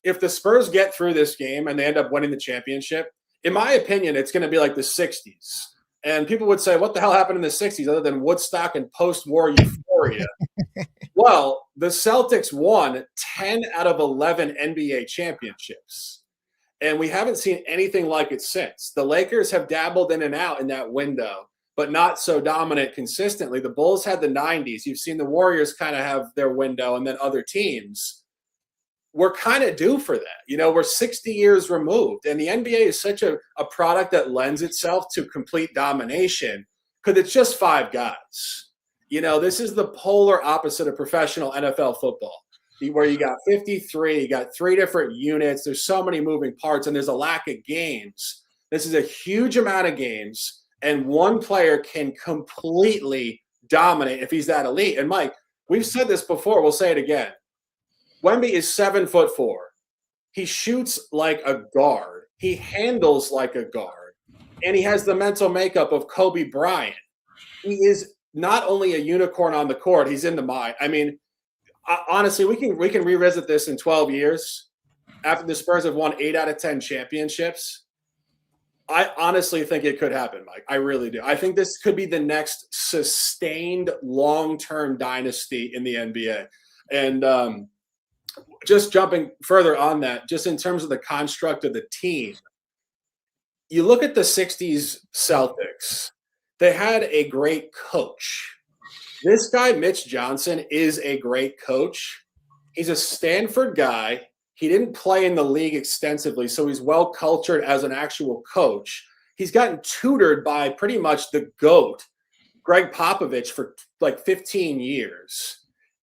if the Spurs get through this game and they end up winning the championship, in my opinion, it's going to be like the 60s. And people would say, what the hell happened in the 60s other than Woodstock and post-war euphoria? Well, the Celtics won 10 out of 11 NBA championships, and we haven't seen anything like it since. The Lakers have dabbled in and out in that window, but not so dominant consistently. The Bulls had the 90s. You've seen the Warriors kind of have their window, and then other teams. We're kind of due for that. We're 60 years removed, and the NBA is such a product that lends itself to complete domination because it's just five guys. This is the polar opposite of professional NFL football, where you got 53, you got three different units. There's so many moving parts, and there's a lack of games. This is a huge amount of games, and one player can completely dominate if he's that elite. And Mike, we've said this before. We'll say it again. Wemby is 7'4". He shoots like a guard. He handles like a guard, and he has the mental makeup of Kobe Bryant. He is not only a unicorn on the court, he's in the mind. I mean, honestly, we can revisit this in 12 years after the Spurs have won 8 out of 10 championships. I honestly think it could happen, Mike. I really do. I think this could be the next sustained long-term dynasty in the NBA. And just jumping further on that, just in terms of the construct of the team, you look at the 60s Celtics. They had a great coach. This guy, Mitch Johnson, is a great coach. He's a Stanford guy. He didn't play in the league extensively, so he's well cultured as an actual coach. He's gotten tutored by pretty much the GOAT, Greg Popovich, for 15 years.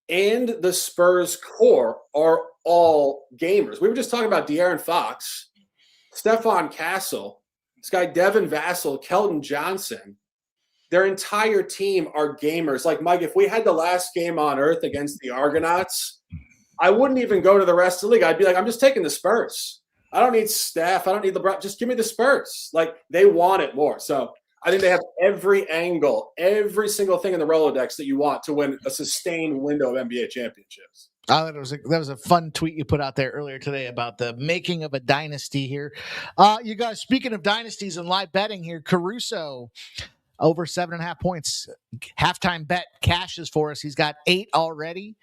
And the Spurs core are all gamers. We were just talking about De'Aaron Fox, Stephon Castle, this guy Devin Vassell, Kelton Johnson. Their entire team are gamers. Like, Mike, if we had the last game on earth against the Argonauts, I wouldn't even go to the rest of the league. I'd be like, I'm just taking the Spurs. I don't need Steph. I don't need LeBron. Just give me the Spurs. They want it more. So I think they have every angle, every single thing in the Rolodex that you want to win a sustained window of NBA championships. That was a fun tweet you put out there earlier today about the making of a dynasty here. You guys, speaking of dynasties and live betting here, Caruso over 7.5 points. Halftime bet cashes for us. He's got 8 already,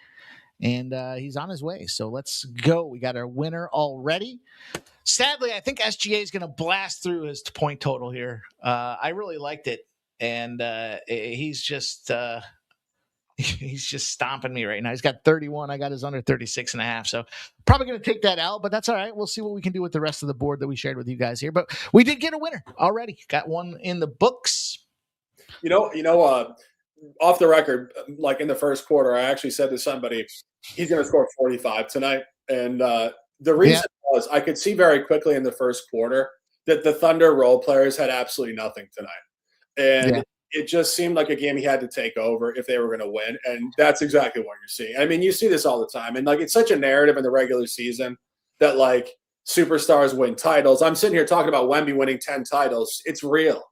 and he's on his way. So let's go. We got our winner already. Sadly, I think SGA is going to blast through his point total here. I really liked it, and he's just stomping me right now. He's got 31. I got his under 36.5. So probably going to take that out, but that's all right. We'll see what we can do with the rest of the board that we shared with you guys here. But we did get a winner already. Got one in the books. Off the record, like in the first quarter, I actually said to somebody, he's going to score 45 tonight. And the reason was I could see very quickly in the first quarter that the Thunder role players had absolutely nothing tonight. And Yeah. it just seemed like a game he had to take over if they were going to win. And that's exactly what you're seeing. I mean, you see this all the time. And like, it's such a narrative in the regular season that like superstars win titles. I'm sitting here talking about Wemby winning 10 titles. It's real.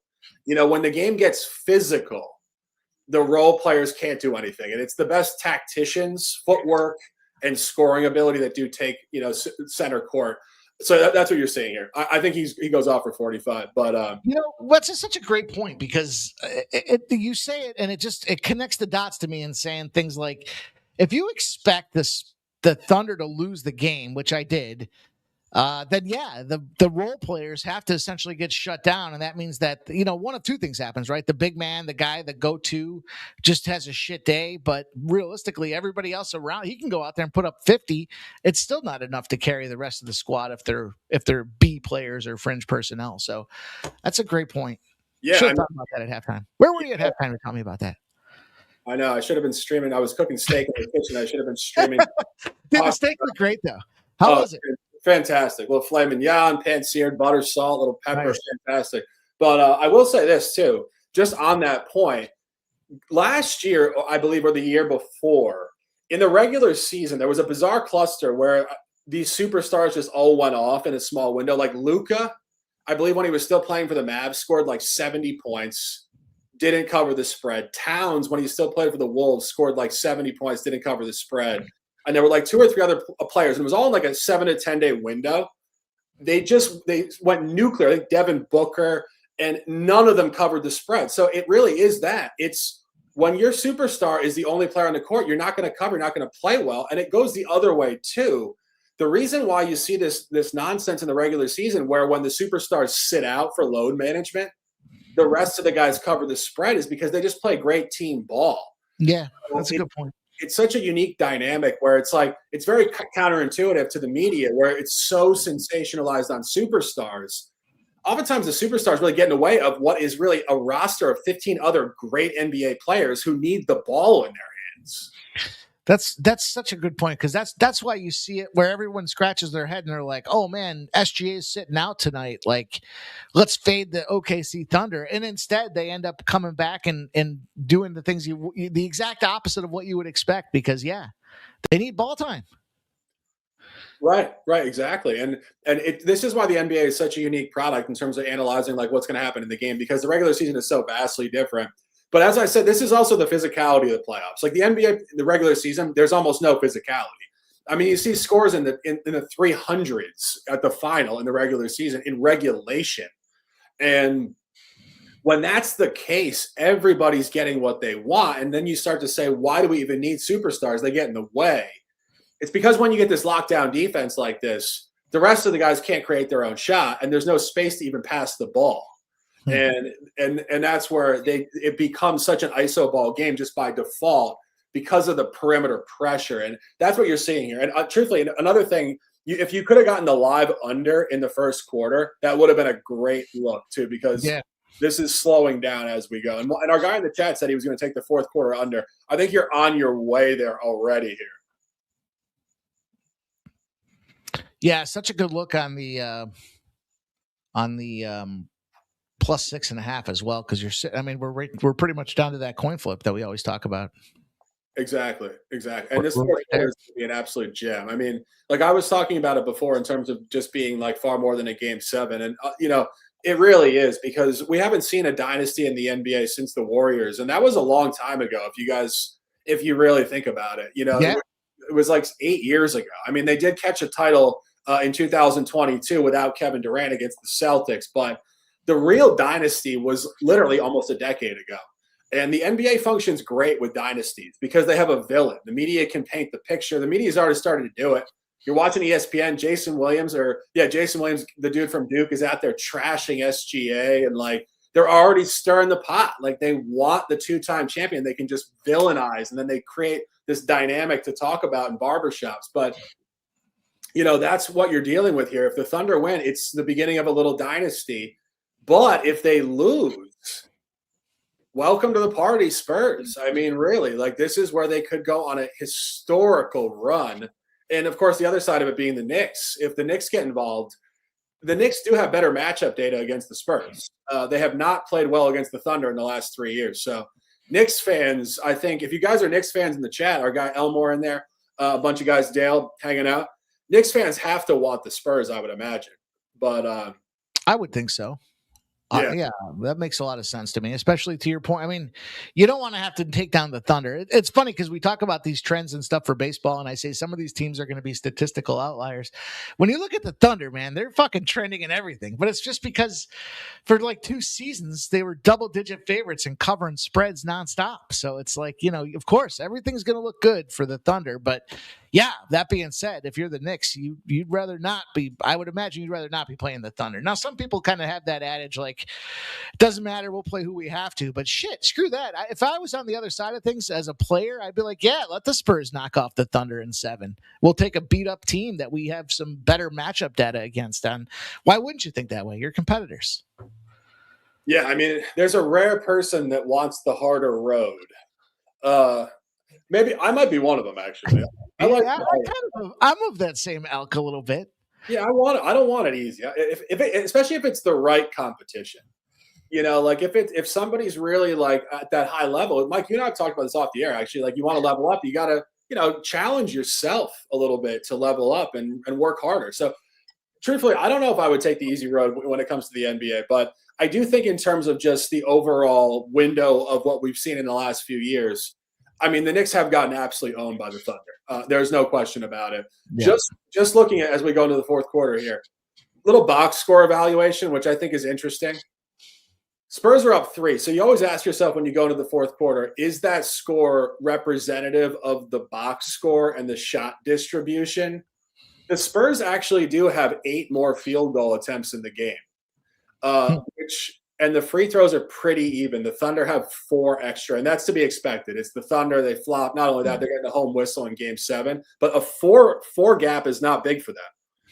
You know, when the game gets physical, the role players can't do anything. And it's the best tacticians, footwork, and scoring ability that do take, you know, center court. So that's what you're saying here. I think he goes off for 45. But You know, that's just such a great point because you say it and it connects the dots to me in saying things like, if you expect the Thunder to lose the game, which I did, then yeah, the role players have to essentially get shut down, and that means that, you know, one of two things happens, right? The big man, the guy, the go-to, just has a shit day, but realistically, everybody else around, he can go out there and put up 50. It's still not enough to carry the rest of the squad if they're B players or fringe personnel. So that's a great point. yeah, Should have thought about that at halftime. Where were you at halftime to tell me about that? I know. I should have been streaming. I was cooking steak in the kitchen. I should have been streaming. Dude, the steak looked great though. How was it? Fantastic. Little filet mignon, pan-seared, butter, salt, little pepper. Nice. Fantastic. But I will say this too, just on that point. Last year, I believe, or the year before, in the regular season, there was a bizarre cluster where these superstars just all went off in a small window. Like Luka, I believe when he was still playing for the Mavs, scored like 70 points, didn't cover the spread. Towns, when he still played for the Wolves, scored like 70 points, didn't cover the spread. And there were like 2 or 3 other players, and it was all in like a 7 to 10 day window. They went nuclear. I think Devin Booker, and none of them covered the spread. So it really is that. It's when your superstar is the only player on the court, you're not going to cover, you're not going to play well. And it goes the other way too. The reason why you see this nonsense in the regular season, where when the superstars sit out for load management, the rest of the guys cover the spread, is because they just play great team ball. Yeah, that's a good point. It's such a unique dynamic where it's like, it's very counterintuitive to the media, where it's so sensationalized on superstars. Oftentimes the superstars really get in the way of what is really a roster of 15 other great NBA players who need the ball in their hands. That's such a good point, because that's why you see it where everyone scratches their head and they're like, "Oh man, SGA is sitting out tonight. Like, let's fade the OKC Thunder." And instead, they end up coming back and doing the things the exact opposite of what you would expect, because yeah, they need ball time. Right, exactly. And this is why the NBA is such a unique product in terms of analyzing like what's going to happen in the game, because the regular season is so vastly different. But as I said, this is also the physicality of the playoffs. Like the NBA, the regular season, there's almost no physicality. I mean, you see scores in the 300s at the final in the regular season in regulation. And when that's the case, everybody's getting what they want. And then you start to say, why do we even need superstars? They get in the way. It's because when you get this lockdown defense like this, the rest of the guys can't create their own shot, and there's no space to even pass the ball. And that's where it becomes such an iso ball game just by default, because of the perimeter pressure. And that's what you're seeing here. And truthfully, another thing, if you could have gotten the live under in the first quarter, that would have been a great look too, because this is slowing down as we go. And our guy in the chat said he was going to take the fourth quarter under. I think you're on your way there already here. Yeah, such a good look on the plus 6.5 as well, because we're pretty much down to that coin flip that we always talk about. Exactly. And this fourth quarter is going to be an absolute gem. I mean, like I was talking about it before in terms of just being like far more than a game 7, and it really is, because we haven't seen a dynasty in the NBA since the Warriors, and that was a long time ago. If you really think about it, it was like 8 years ago. I mean, they did catch a title in 2022 without Kevin Durant against the Celtics, but the real dynasty was literally almost a decade ago. And the NBA functions great with dynasties because they have a villain. The media can paint the picture. The media's already started to do it. You're watching ESPN, Jason Williams, the dude from Duke, is out there trashing SGA, and like they're already stirring the pot. Like they want the 2-time champion. They can just villainize, and then they create this dynamic to talk about in barbershops. But that's what you're dealing with here. If the Thunder win, it's the beginning of a little dynasty. But if they lose, welcome to the party, Spurs. I mean, really, like this is where they could go on a historical run. And of course, the other side of it being the Knicks. If the Knicks get involved, the Knicks do have better matchup data against the Spurs. They have not played well against the Thunder in the last 3 years. So Knicks fans, I think if you guys are Knicks fans in the chat, our guy Elmore in there, a bunch of guys, Dale hanging out, Knicks fans have to want the Spurs, I would imagine. But I would think so. Yeah. Yeah, that makes a lot of sense to me, especially to your point. I mean, you don't want to have to take down the Thunder. It's funny because we talk about these trends and stuff for baseball, and I say some of these teams are going to be statistical outliers. When you look at the Thunder, man, they're fucking trending in everything. But it's just because for like 2 seasons, they were double-digit favorites and covering spreads nonstop. So it's like, of course, everything's going to look good for the Thunder. But yeah, that being said, if you're the Knicks, you'd rather not be. I would imagine you'd rather not be playing the Thunder. Now, some people kind of have that adage like, it doesn't matter, we'll play who we have to. But shit, screw that. If I was on the other side of things as a player, I'd be like, yeah, let the Spurs knock off the Thunder in 7. We'll take a beat-up team that we have some better matchup data against. And why wouldn't you think that way? You're competitors. Yeah, I mean, there's a rare person that wants the harder road. Maybe I might be one of them, actually. I'm of that same ilk a little bit. Yeah, I don't want it easy. Especially if it's the right competition. Like if somebody's really like at that high level, Mike, you and I have talked about this off the air, actually. Like you want to level up, you got to, challenge yourself a little bit to level up and work harder. So truthfully, I don't know if I would take the easy road when it comes to the NBA, but I do think in terms of just the overall window of what we've seen in the last few years, I mean, the Knicks have gotten absolutely owned by the Thunder. There's no question about it. Yeah. Just looking at as we go into the fourth quarter here, little box score evaluation, which I think is interesting. Spurs are up 3. So you always ask yourself when you go into the fourth quarter, is that score representative of the box score and the shot distribution? The Spurs actually do have 8 more field goal attempts in the game, and the free throws are pretty even. The Thunder have 4 extra, and that's to be expected. It's the Thunder. They flop. Not only that, they're getting a home whistle in game 7, but a 4 gap is not big for them.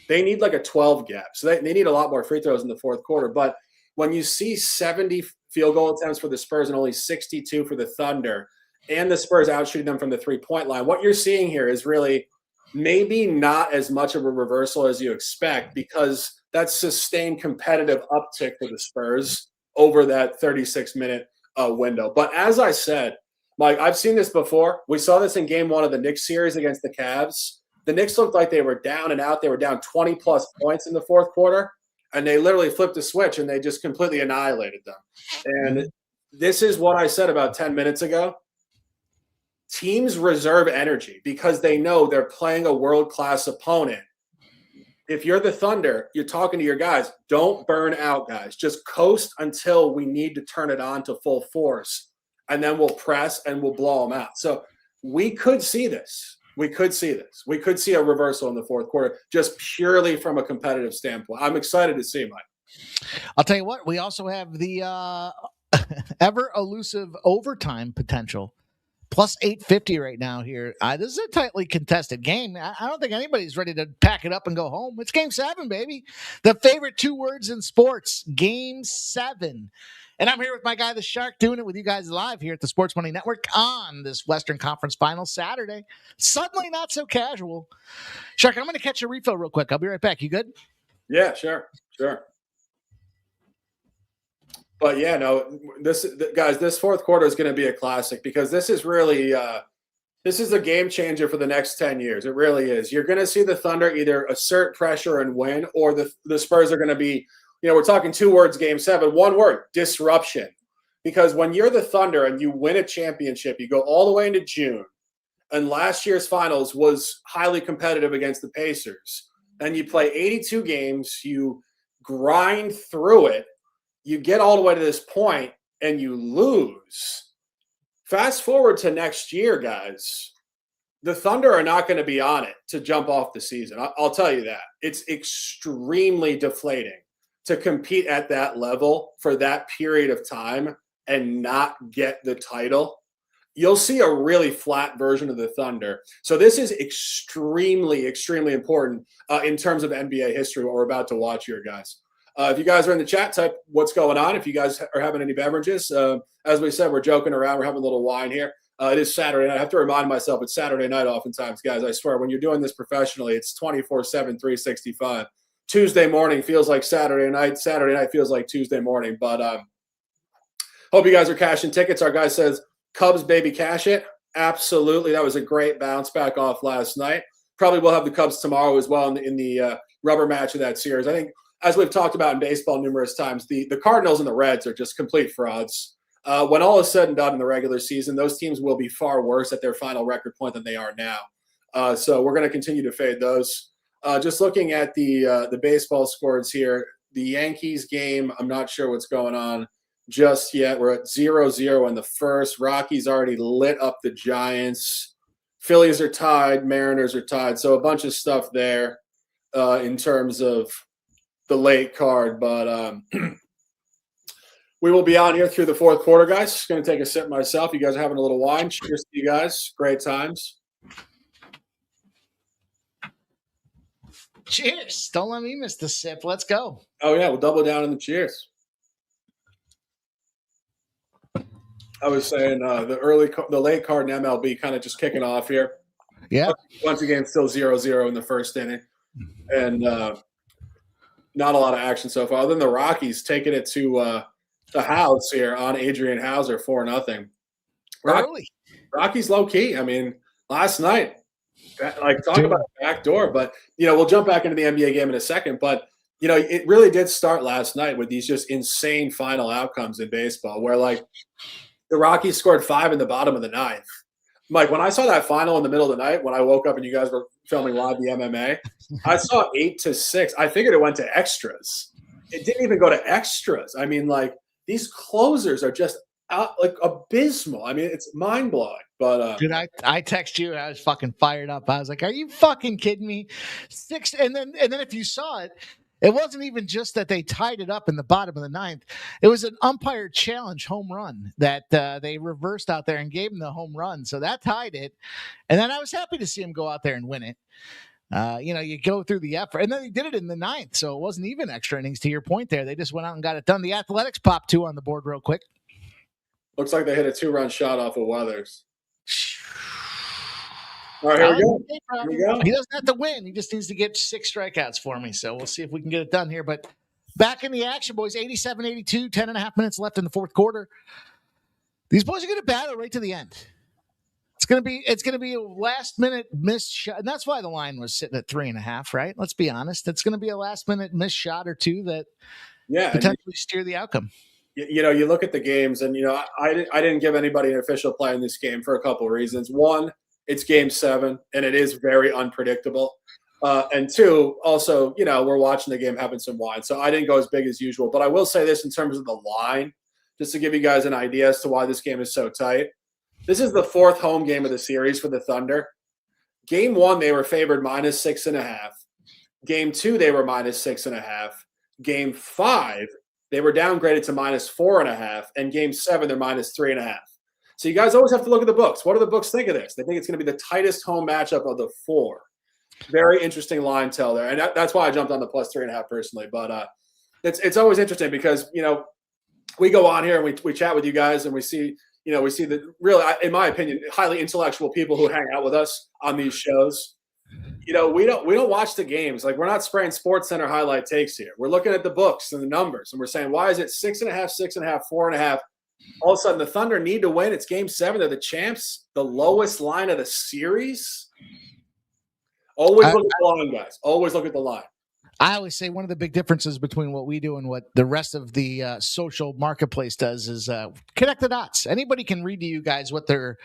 They need like a 12 gap. So they need a lot more free throws in the fourth quarter. But when you see 70 field goal attempts for the Spurs and only 62 for the Thunder, and the Spurs outshooting them from the 3-point line, what you're seeing here is really maybe not as much of a reversal as you expect, because that's sustained competitive uptick for the Spurs over that 36-minute window. But as I said, Mike, I've seen this before. We saw this in game 1 of the Knicks series against the Cavs. The Knicks looked like they were down and out. They were down 20-plus points in the fourth quarter, and they literally flipped a switch, and they just completely annihilated them. And this is what I said about 10 minutes ago. Teams reserve energy because they know they're playing a world-class opponent. If you're the Thunder, you're talking to your guys, don't burn out, guys. Just coast until we need to turn it on to full force, and then we'll press and we'll blow them out. So we could see this. We could see a reversal in the fourth quarter, just purely from a competitive standpoint. I'm excited to see, Mike. I'll tell you what, we also have the ever elusive overtime potential. Plus 850 right now here. This is a tightly contested game. I don't think anybody's ready to pack it up and go home. It's game 7, baby. The favorite 2 words in sports, game 7. And I'm here with my guy, the Shark, doing it with you guys live here at the Sports Money Network on this Western Conference Final Saturday. Suddenly not so casual. Shark, I'm going to catch a refill real quick. I'll be right back. You good? Yeah, sure. But yeah, no, this fourth quarter is going to be a classic, because this is really this is a game changer for the next 10 years. It really is. You're going to see the Thunder either assert pressure and win, or the Spurs are going to be, we're talking 2 words, game 7, 1 word, disruption. Because when you're the Thunder and you win a championship, you go all the way into June, and last year's finals was highly competitive against the Pacers. Then you play 82 games, you grind through it, you get all the way to this point and you lose. Fast forward to next year, guys. The Thunder are not going to be on it to jump off the season. I'll tell you that. It's extremely deflating to compete at that level for that period of time and not get the title. You'll see a really flat version of the Thunder. So this is extremely, extremely important in terms of NBA history, what we're about to watch here, guys. If you guys are in the chat, type what's going on. If you guys are having any beverages, as we said, we're joking around. We're having a little wine here. It is Saturday night. I have to remind myself it's Saturday night oftentimes, guys. I swear, when you're doing this professionally, it's 24/7, 365. Tuesday morning feels like Saturday night. Saturday night feels like Tuesday morning. But hope you guys are cashing tickets. Our guy says, Cubs, baby, cash it. Absolutely. That was a great bounce back off last night. Probably will have the Cubs tomorrow as well in the rubber match of that series. I think, as we've talked about in baseball numerous times, the Cardinals and the Reds are just complete frauds. When all is said and done in the regular season, those teams will be far worse at their final record point than they are now. So we're going to continue to fade those. Just looking at the baseball scores here, the Yankees game, I'm not sure what's going on just yet. We're at 0-0 in the first. Rockies already lit up the Giants. Phillies are tied. Mariners are tied. So a bunch of stuff there in terms of the late card. But we will be on here through the fourth quarter, guys. Just going to take a sip myself. You guys are having a little wine. Cheers to you guys. Great times. Cheers. Don't let me miss the sip. Let's go. Oh, yeah. We'll double down on the cheers. I was saying the late card in MLB kind of just kicking off here. Yeah. Once again, still 0-0 in the first inning. And not a lot of action so far. Other than the Rockies taking it to the house here on Adrian Hauser 4-0. Rockies low key. I mean, last night, talk about a back door. But, we'll jump back into the NBA game in a second. But, it really did start last night with these just insane final outcomes in baseball where, the Rockies scored 5 in the bottom of the ninth. Mike, when I saw that final in the middle of the night, when I woke up and you guys were filming live the MMA, I saw 8-6. I figured it went to extras. It didn't even go to extras. I mean, these closers are just abysmal. I mean, it's mind blowing. But dude, I text you. I was fucking fired up. I was like, "Are you fucking kidding me?" 6, and then if you saw it. It wasn't even just that they tied it up in the bottom of the ninth. It was an umpire challenge home run that they reversed out there and gave him the home run. So that tied it. And then I was happy to see him go out there and win it. You go through the effort. And then they did it in the ninth. So it wasn't even extra innings to your point there. They just went out and got it done. The Athletics popped 2 on the board real quick. Looks like they hit a 2-run shot off of Weathers. All right, here we go. He doesn't have to win. He just needs to get 6 strikeouts for me. So we'll see if we can get it done here. But back in the action, boys, 87-82, 10.5 minutes left in the fourth quarter. These boys are going to battle right to the end. It's going to be a last-minute missed shot. And that's why the line was sitting at 3.5, right? Let's be honest. It's going to be a last-minute missed shot or two that potentially steer the outcome. You look at the games, and, I didn't give anybody an official play in this game for a couple of reasons. One, it's game 7, and it is very unpredictable. And 2, also, we're watching the game having some wine. So I didn't go as big as usual. But I will say this in terms of the line, just to give you guys an idea as to why this game is so tight. This is the 4th home game of the series for the Thunder. Game 1, they were favored -6.5. Game 2, they were -6.5. Game 5, they were downgraded to -4.5. And game 7, they're -3.5. So you guys always have to look at the books. What do the books think of this? They think it's going to be the tightest home matchup of the 4. Very interesting line tell there. And that's why I jumped on the +3.5 personally. But it's always interesting because, we go on here and we chat with you guys and we see the really, in my opinion, highly intellectual people who hang out with us on these shows. We don't watch the games. We're not spraying Sports Center highlight takes here. We're looking at the books and the numbers and we're saying, why is it 6.5, 6.5, 4.5? All of a sudden, the Thunder need to win. It's game 7. They're the champs. The lowest line of the series. Always look at the line, guys. Always look at the line. I always say one of the big differences between what we do and what the rest of the social marketplace does is connect the dots. Anybody can read to you guys what their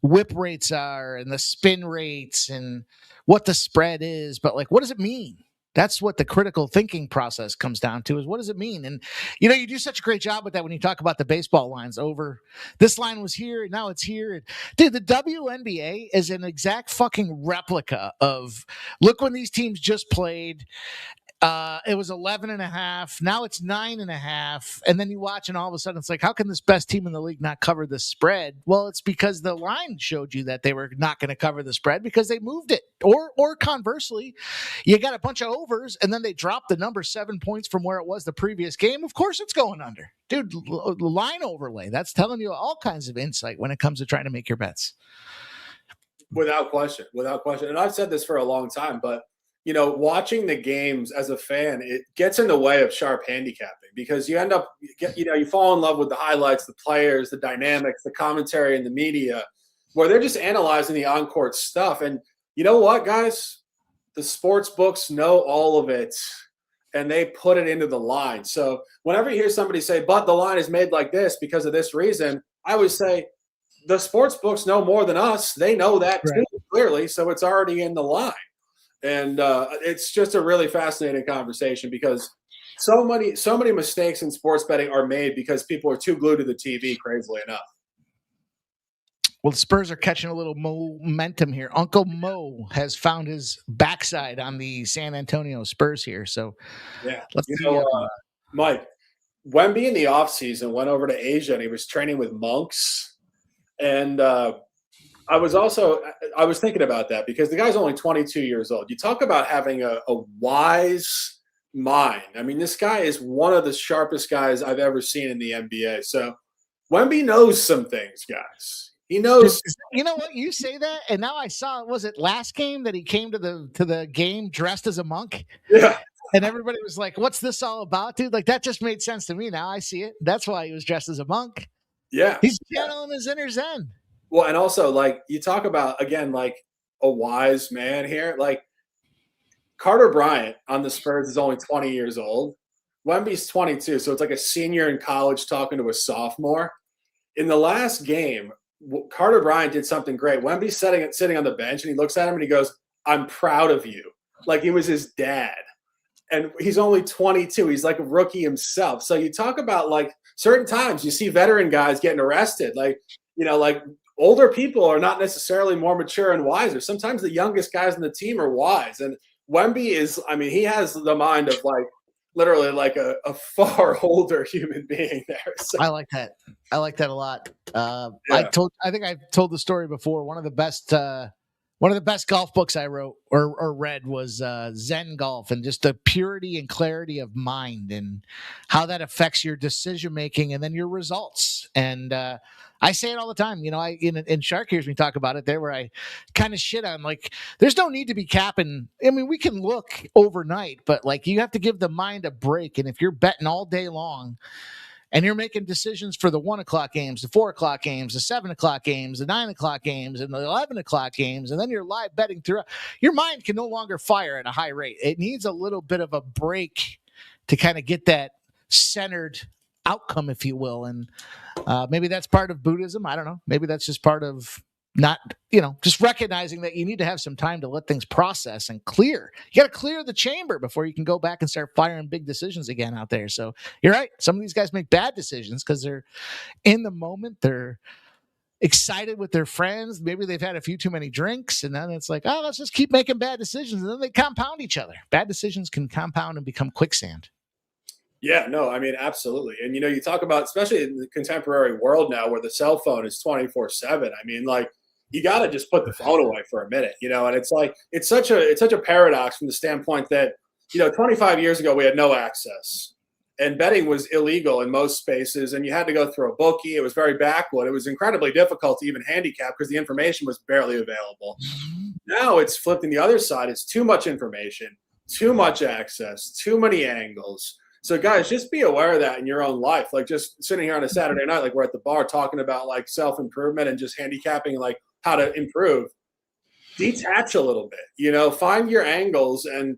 whip rates are and the spin rates and what the spread is. But, what does it mean? That's what the critical thinking process comes down to is what does it mean? And, you do such a great job with that when you talk about the baseball lines over. This line was here, and now it's here. Dude, the WNBA is an exact fucking replica of look when these teams just played. It was 11.5. Now it's 9.5. And then you watch and all of a sudden it's how can this best team in the league not cover the spread? Well, it's because the line showed you that they were not going to cover the spread because they moved it. Or conversely, you got a bunch of overs and then they dropped the number 7 points from where it was the previous game. Of course it's going under. Dude, line overlay. That's telling you all kinds of insight when it comes to trying to make your bets. Without question. And I've said this for a long time, but watching the games as a fan, it gets in the way of sharp handicapping because you end up, you fall in love with the highlights, the players, the dynamics, the commentary, and the media, where they're just analyzing the on-court stuff. And you know what, guys? The sports books know all of it, and they put it into the line. So whenever you hear somebody say, but the line is made like this because of this reason, I always say, the sports books know more than us. They know that too, clearly, so it's already in the line. And it's just a really fascinating conversation because so many mistakes in sports betting are made because people are too glued to the TV, crazily enough. Well, the Spurs are catching a little momentum here. Uncle Mo has found his backside on the San Antonio Spurs here. So, yeah, let's see. Mike, Wemby in the offseason went over to Asia and he was training with monks. And I was thinking about that because the guy's only 22 years old. You talk about having a wise mind. I mean, this guy is one of the sharpest guys I've ever seen in the NBA. So Wemby knows some things, guys. He knows. You know what? You say that, and now I saw. Was it last game that he came to the game dressed as a monk? Yeah. And everybody was like, "What's this all about, dude?" Like that just made sense to me. Now I see it. That's why he was dressed as a monk. Yeah, he's channeling his inner Zen. Well, and also like you talk about again, like a wise man here. Like Carter Bryant on the Spurs is only 20 years old. Wemby's 22, so it's like a senior in college talking to a sophomore. In the last game, Carter Bryant did something great. Wemby's sitting on the bench, and he looks at him and he goes, "I'm proud of you." Like he was his dad. And he's only 22. He's like a rookie himself. So you talk about like certain times you see veteran guys getting arrested. Like, like older people are not necessarily more mature and wiser. Sometimes the youngest guys on the team are wise. And Wemby is, he has the mind of like literally like a far older human being there. So. I like that. I like that a lot. I think I've told the story before. One of the best golf books I wrote or read was Zen Golf, and just the purity and clarity of mind and how that affects your decision making and then your results. And I say it all the time. In Shark hears me talk about it there, where I kind of shit on like, there's no need to be capping. We can look overnight, but like you have to give the mind a break. And if you're betting all day long, and you're making decisions for the 1 o'clock games, the 4 o'clock games, the 7 o'clock games, the 9 o'clock games, and the 11 o'clock games, and then you're live betting throughout, your mind can no longer fire at a high rate. It needs a little bit of a break to kind of get that centered outcome, if you will. And maybe that's part of Buddhism. I don't know. Maybe that's just part of not, just recognizing that you need to have some time to let things process and clear. You got to clear the chamber before you can go back and start firing big decisions again out there. So you're right. Some of these guys make bad decisions because they're in the moment. They're excited with their friends. Maybe they've had a few too many drinks, and then it's like, oh, let's just keep making bad decisions. And then they compound each other. Bad decisions can compound and become quicksand. Yeah, no, absolutely. And, you talk about, especially in the contemporary world now where the cell phone is 24/7. Like, you got to just put the phone away for a minute, and it's like, it's such a paradox from the standpoint that, 25 years ago, we had no access and betting was illegal in most spaces. And you had to go through a bookie. It was very backward. It was incredibly difficult to even handicap because the information was barely available. Now it's flipping the other side. It's too much information, too much access, too many angles. So guys, just be aware of that in your own life. Like just sitting here on a Saturday night, like we're at the bar talking about like self-improvement and just handicapping, like how to improve. Detach a little bit, find your angles and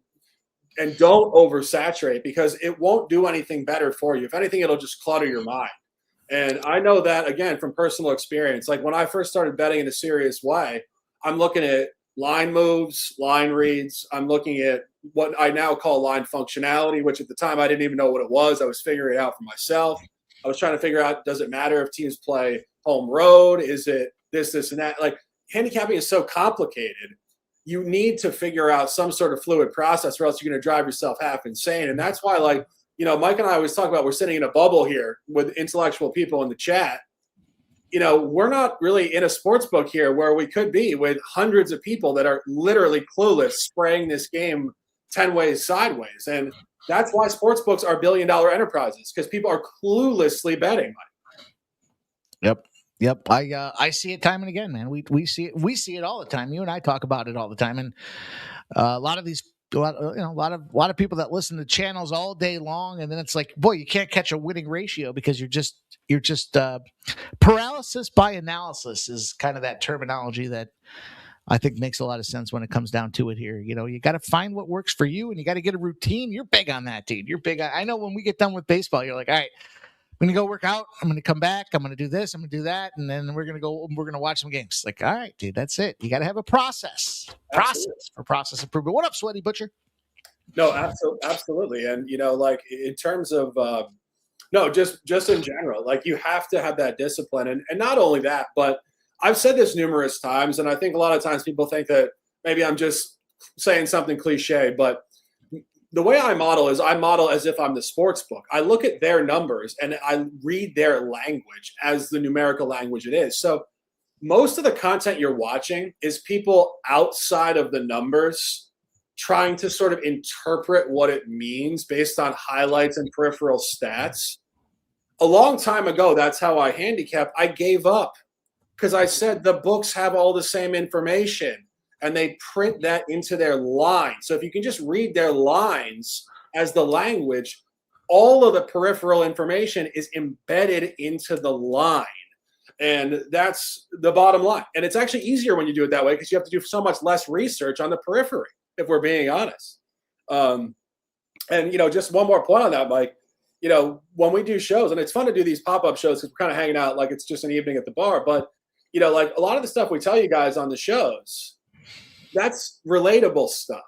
don't oversaturate because it won't do anything better for you. If anything, it'll just clutter your mind. And I know that again from personal experience. Like when I first started betting in a serious way, I'm looking at line moves, line reads. I'm looking at what I now call line functionality, which at the time I didn't even know what it was. I was figuring it out for myself. I was trying to figure out, does it matter if teams play home road? Is it this, and that? Like handicapping is so complicated. You need to figure out some sort of fluid process or else you're going to drive yourself half insane. And that's why, like, Mike and I always talk about we're sitting in a bubble here with intellectual people in the chat. We're not really in a sports book here where we could be with hundreds of people that are literally clueless spraying this game 10 ways sideways. And that's why sports books are billion-dollar enterprises because people are cluelessly betting. Yep. I see it time and again, man. We see it all the time. You and I talk about it all the time. And a lot of these a lot of people that listen to channels all day long, and then it's like, boy, you can't catch a winning ratio because you're just paralysis by analysis is kind of that terminology that I think makes a lot of sense when it comes down to it here. You got to find what works for you, and you got to get a routine. You're big on that, dude. You're big on, I know when we get done with baseball, you're like, all right, I'm going to go work out. I'm going to come back. I'm going to do this. I'm going to do that. And then we're going to watch some games. Like, all right, dude, that's it. You got to have a process for process improvement. What up, Sweaty Butcher? No, absolutely. And, like in terms of, no, just in general, like you have to have that discipline. And not only that, but I've said this numerous times, and I think a lot of times people think that maybe I'm just saying something cliche, but the way I model is I model as if I'm the sports book. I look at their numbers and I read their language as the numerical language it is. So most of the content you're watching is people outside of the numbers trying to sort of interpret what it means based on highlights and peripheral stats. A long time ago, that's how I handicapped. I gave up because I said the books have all the same information and they print that into their line. So if you can just read their lines as the language, all of the peripheral information is embedded into the line. And that's the bottom line. And it's actually easier when you do it that way because you have to do so much less research on the periphery, if we're being honest. And, just one more point on that, Mike, when we do shows, and it's fun to do these pop-up shows because we're kind of hanging out like it's just an evening at the bar, but like a lot of the stuff we tell you guys on the shows, that's relatable stuff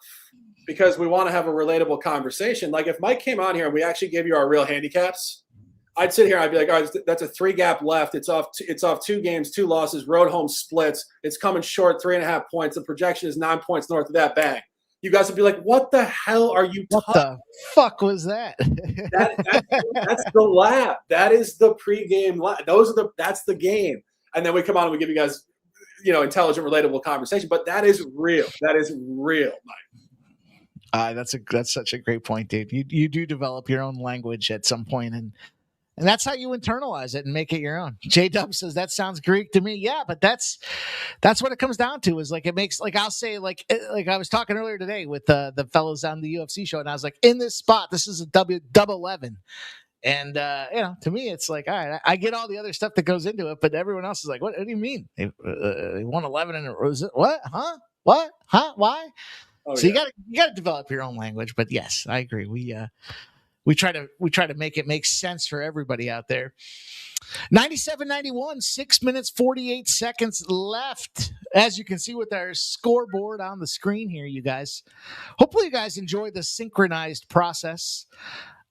because we want to have a relatable conversation. Like if Mike came on here and we actually gave you our real handicaps, I'd sit here and I'd be like, all right, that's a 3 gap left. It's off 2 games, 2 losses, road home splits. It's coming short 3.5 points. The projection is 9 points north of that. Bang. You guys would be like, what the hell are you talking about? What the fuck was that? That's the lab. That is the pregame lab. That's the game. And then we come on and we give you guys, intelligent, relatable conversation. But that is real. That is real, Mike. That's such a great point, dude. You do develop your own language at some point, and that's how you internalize it and make it your own. J Dub says that sounds Greek to me. Yeah, but that's what it comes down to. Is like it makes like I'll say like I was talking earlier today with the fellows on the UFC show, and I was like, in this spot, this is a double 11. And, to me, it's like, all right, I get all the other stuff that goes into it, but everyone else is like, what do you mean? They won 11 and what? Huh? What? Huh? Why? Oh, so yeah. you got to develop your own language. But yes, I agree. We try to make it make sense for everybody out there. 97-91, 6 minutes, 48 seconds left. As you can see with our scoreboard on the screen here, you guys. Hopefully you guys enjoy the synchronized process.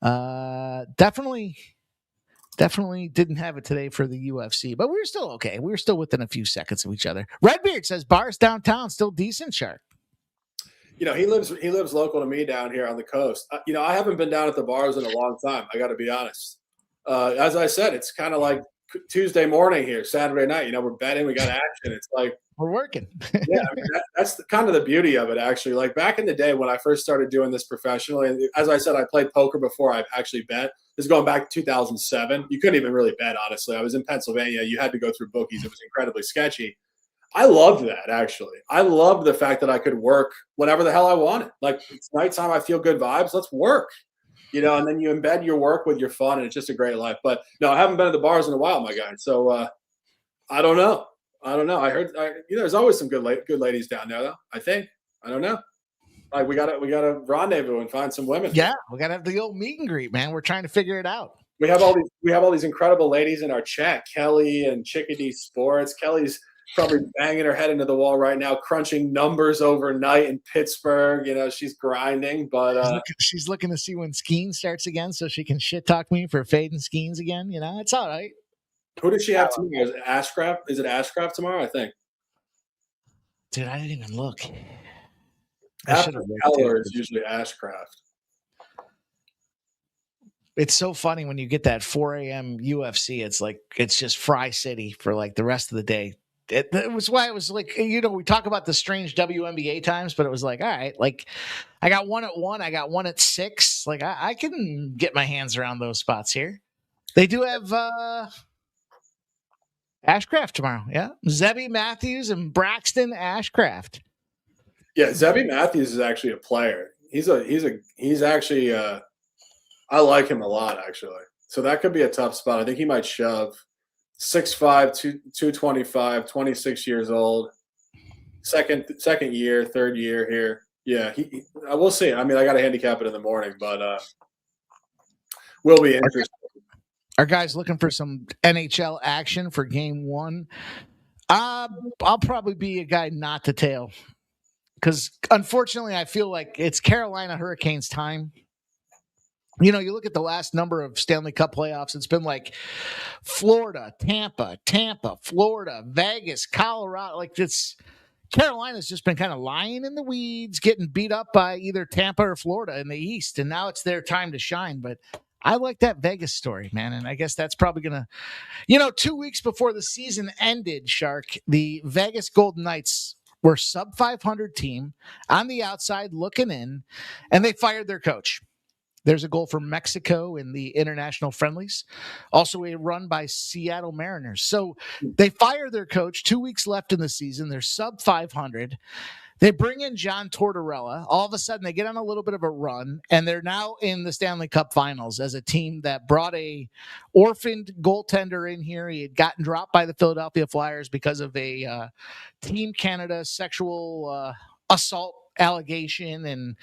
Definitely didn't have it today for the UFC, but we were still okay. We were still within a few seconds of each other. Redbeard says bars downtown still decent, Shark. He lives local to me down here on the coast. I haven't been down at the bars in a long time. I got to be honest. As I said, it's kind of like Tuesday morning here, Saturday night. We're betting, we got action. It's like we're working. Yeah, that's kind of the beauty of it, actually. Like back in the day when I first started doing this professionally, and as I said, I played poker before I actually bet. This is going back to 2007. You couldn't even really bet, honestly. I was in Pennsylvania. You had to go through bookies. It was incredibly sketchy. I loved that, actually. I loved the fact that I could work whenever the hell I wanted. Like, it's nighttime, I feel good vibes. Let's work. And then you embed your work with your fun, and it's just a great life. But, no, I haven't been at the bars in a while, my guy. So, I don't know. I heard there's always some good ladies down there, though, I think. I don't know. Like, we gotta rendezvous and find some women. Yeah, we got to have the old meet and greet, man. We're trying to figure it out. We have all these incredible ladies in our chat. Kelly and Chickadee Sports. Kelly's probably banging her head into the wall right now, crunching numbers overnight in Pittsburgh. She's grinding, but she's looking to see when skiing starts again so she can shit talk me for fading skiings again. It's all right. Who does she have tomorrow? Is it Ashcraft? Is it Ashcraft tomorrow? I think. Dude, I didn't even look. After Keller is usually Ashcraft. It's so funny when you get that 4 a.m. UFC. It's like it's just Fry City for like the rest of the day. It was why it was like, we talk about the strange WNBA times, but it was like, all right, like I got one at 1, I got one at 6. Like I can get my hands around those spots here. They do have Ashcraft tomorrow. Yeah. Zebby Matthews and Braxton Ashcraft. Yeah. Zebby Matthews is actually a player. he's actually I like him a lot actually. So that could be a tough spot. I think he might shove 6'5", 225, 26 years old. Second year, third year here. Yeah, we'll see. I mean, I got to handicap it in the morning, but will be interesting. Are guys looking for some NHL action for game one? I'll probably be a guy not to tail because unfortunately I feel like it's Carolina Hurricanes time. You know, you look at the last number of Stanley Cup playoffs, it's been like Florida, Tampa, Florida, Vegas, Colorado. Like Carolina's just been kind of lying in the weeds, getting beat up by either Tampa or Florida in the East, and now it's their time to shine. But I like that Vegas story, man, and I guess that's probably going to, 2 weeks before the season ended, Shark, the Vegas Golden Knights were sub 500 team on the outside looking in, and they fired their coach. There's a goal for Mexico in the international friendlies. Also a run by Seattle Mariners. So they fire their coach 2 weeks left in the season. They're sub 500. They bring in John Tortorella. All of a sudden, they get on a little bit of a run, and they're now in the Stanley Cup Finals as a team that brought a orphaned goaltender in here. He had gotten dropped by the Philadelphia Flyers because of a Team Canada sexual assault allegation and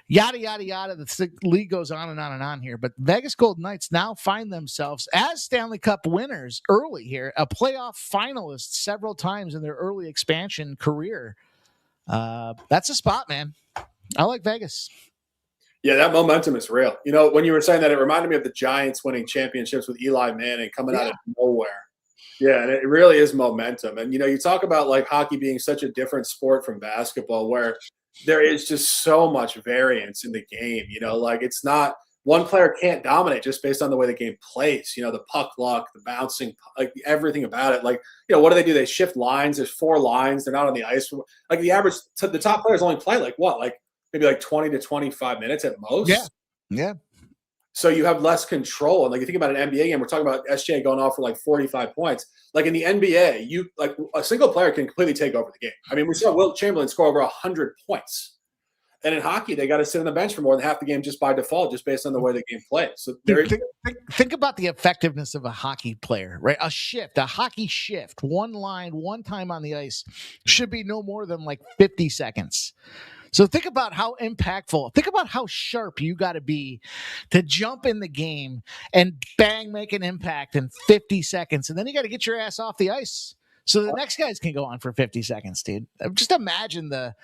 yada, yada, yada. The league goes on and on and on here. But Vegas Golden Knights now find themselves as Stanley Cup winners early here, a playoff finalist several times in their early expansion career. That's a spot, man. I like Vegas. Yeah, that momentum is real. You know, when you were saying that, it reminded me of the Giants winning championships with Eli Manning coming out of nowhere. Yeah, and it really is momentum. And, you talk about like hockey being such a different sport from basketball where there is just so much variance in the game. Like it's not one player can't dominate just based on the way the game plays. The puck luck, the bouncing, like everything about it. Like, what do? They shift lines. There's 4 lines. They're not on the ice. Like the average, the top players only play like what? Like maybe like 20 to 25 minutes at most. Yeah. So you have less control. And like you think about an NBA game, we're talking about SJ going off for like 45 points. Like in the NBA, you like a single player can completely take over the game. I mean, we saw Wilt Chamberlain score over 100 points. And in hockey, they got to sit on the bench for more than half the game just by default, just based on the way the game plays. So think about the effectiveness of a hockey player, right? A hockey shift, one line, one time on the ice should be no more than like 50 seconds. So think about how impactful, think about how sharp you got to be to jump in the game and bang, make an impact in 50 seconds. And then you got to get your ass off the ice so the next guys can go on for 50 seconds, dude. Just imagine the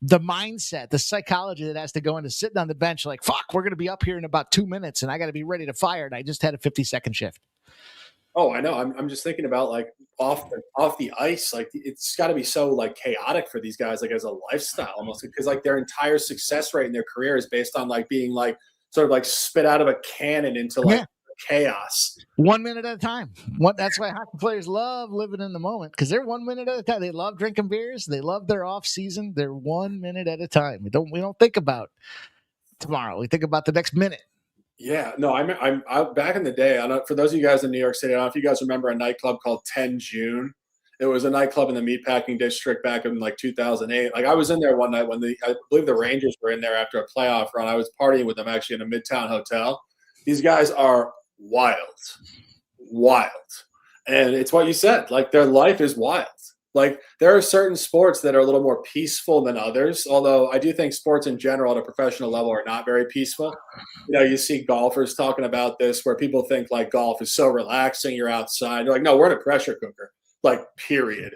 mindset, the psychology that has to go into sitting on the bench like, fuck, we're going to be up here in about 2 minutes and I got to be ready to fire. And I just had a 50-second shift. Oh, I know. I'm just thinking about like off the ice. Like it's got to be so like chaotic for these guys, like as a lifestyle almost, because like their entire success rate in their career is based on like being like sort of like spit out of a cannon into like chaos. 1 minute at a time. That's why hockey players love living in the moment because they're 1 minute at a time. They love drinking beers. They love their off season. They're 1 minute at a time. We don't think about tomorrow. We think about the next minute. Yeah, no, I'm back in the day. For those of you guys in New York City, I don't know if you guys remember a nightclub called 10 June. It was a nightclub in the Meatpacking District back in like 2008. Like I was in there one night when I believe the Rangers were in there after a playoff run. I was partying with them actually in a Midtown hotel. These guys are wild. And it's what you said. Like their life is wild. Like there are certain sports that are a little more peaceful than others, although I do think sports in general at a professional level are not very peaceful. You see golfers talking about this where people think like golf is so relaxing. You're outside. You're like, no, we're in a pressure cooker, like period.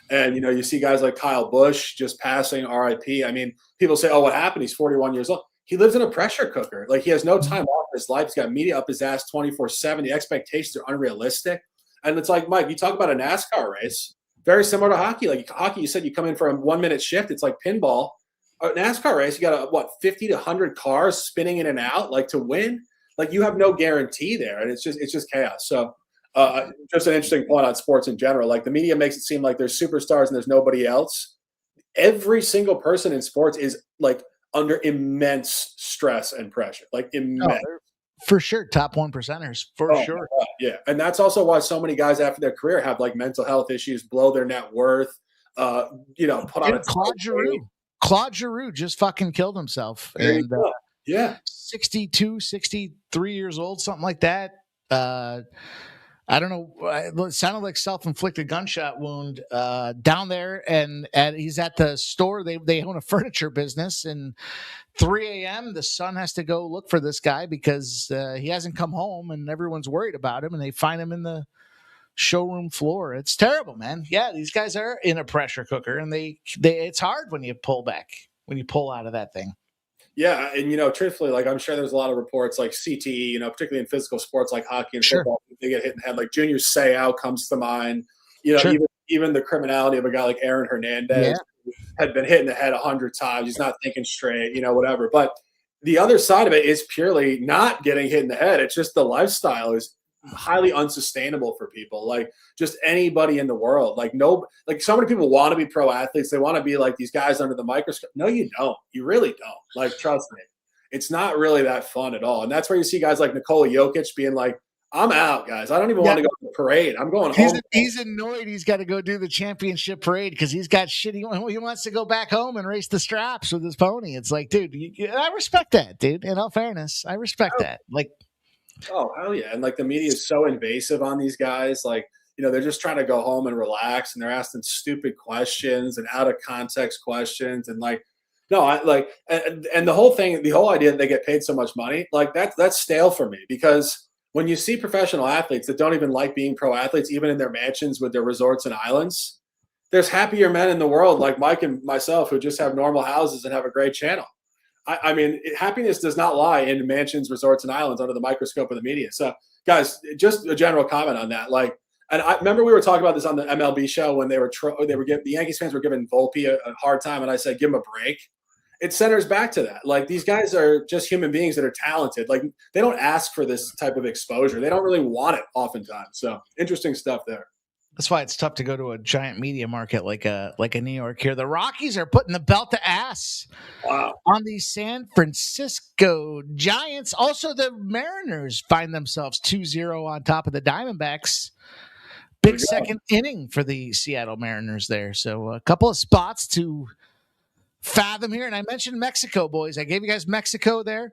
And, you see guys like Kyle Busch just passing RIP. I mean, people say, oh, what happened? He's 41 years old. He lives in a pressure cooker. Like he has no time off his life. He's got media up his ass 24/7. The expectations are unrealistic. And it's like, Mike, you talk about a NASCAR race. Very similar to hockey. Like hockey, you said you come in for a 1 minute shift. It's like pinball. A NASCAR race, you got 50 to 100 cars spinning in and out, like to win. Like you have no guarantee there, and it's just chaos. So, just an interesting point on sports in general. Like the media makes it seem like there's superstars and there's nobody else. Every single person in sports is like under immense stress and pressure. Like immense. For sure, top 1%ers, for sure. Yeah, and that's also why so many guys after their career have like mental health issues, blow their net worth, put on Claude Giroux. Claude Giroux just fucking killed himself. There you And go. Yeah. 62, 63 years old, something like that. I don't know. It sounded like self-inflicted gunshot wound down there, and he's at the store. They own a furniture business, and 3 a.m. the son has to go look for this guy because he hasn't come home, and everyone's worried about him. And they find him in the showroom floor. It's terrible, man. Yeah, these guys are in a pressure cooker, and they it's hard when you pull out of that thing. Yeah, and truthfully, like I'm sure there's a lot of reports like CTE, particularly in physical sports like hockey and Sure. football, they get hit in the head. Like Junior Seau comes to mind. Sure. Even the criminality of a guy like Aaron Hernandez Yeah. had been hit in the head 100 times. He's not thinking straight, whatever. But the other side of it is purely not getting hit in the head. It's just the lifestyle is highly unsustainable for people. Like just anybody in the world. Like so many people want to be pro athletes. They want to be like these guys under the microscope. No, you don't. You really don't. Like, trust me. It's not really that fun at all. And that's where you see guys like Nikola Jokic being like, I'm out, guys. I don't even want to go to the parade. I'm going home. He's annoyed he's got to go do the championship parade because he's got shit. He wants to go back home and race the straps with his pony. It's like, dude, I respect that, dude. In all fairness, I respect that. Like, oh, hell yeah. And like the media is so invasive on these guys. Like, they're just trying to go home and relax, and they're asking stupid questions and out of context questions. And like, no, and the whole thing, the whole idea that they get paid so much money, like that's stale for me, because when you see professional athletes that don't even like being pro athletes, even in their mansions with their resorts and islands, there's happier men in the world like Mike and myself who just have normal houses and have a great channel. I mean, happiness does not lie in mansions, resorts, and islands under the microscope of the media. So, guys, just a general comment on that. Like, and I remember we were talking about this on the MLB show when the Yankees fans were giving Volpe a hard time, and I said, give him a break. It centers back to that. Like, these guys are just human beings that are talented. Like, they don't ask for this type of exposure. They don't really want it oftentimes. So, interesting stuff there. That's why it's tough to go to a giant media market like a New York here. The Rockies are putting the belt to ass on the San Francisco Giants. Also, the Mariners find themselves 2-0 on top of the Diamondbacks. Big second inning for the Seattle Mariners there. So a couple of spots to fathom here. And I mentioned Mexico, boys. I gave you guys Mexico there.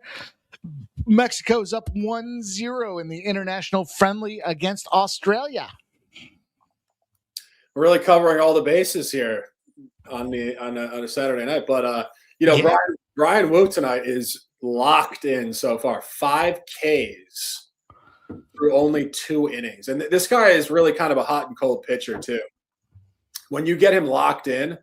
Mexico's up 1-0 in the international friendly against Australia. Really covering all the bases here on a Saturday night. But Brian Wu tonight is locked in so far. 5 Ks through only 2 innings. And this guy is really kind of a hot and cold pitcher too. When you get him locked in,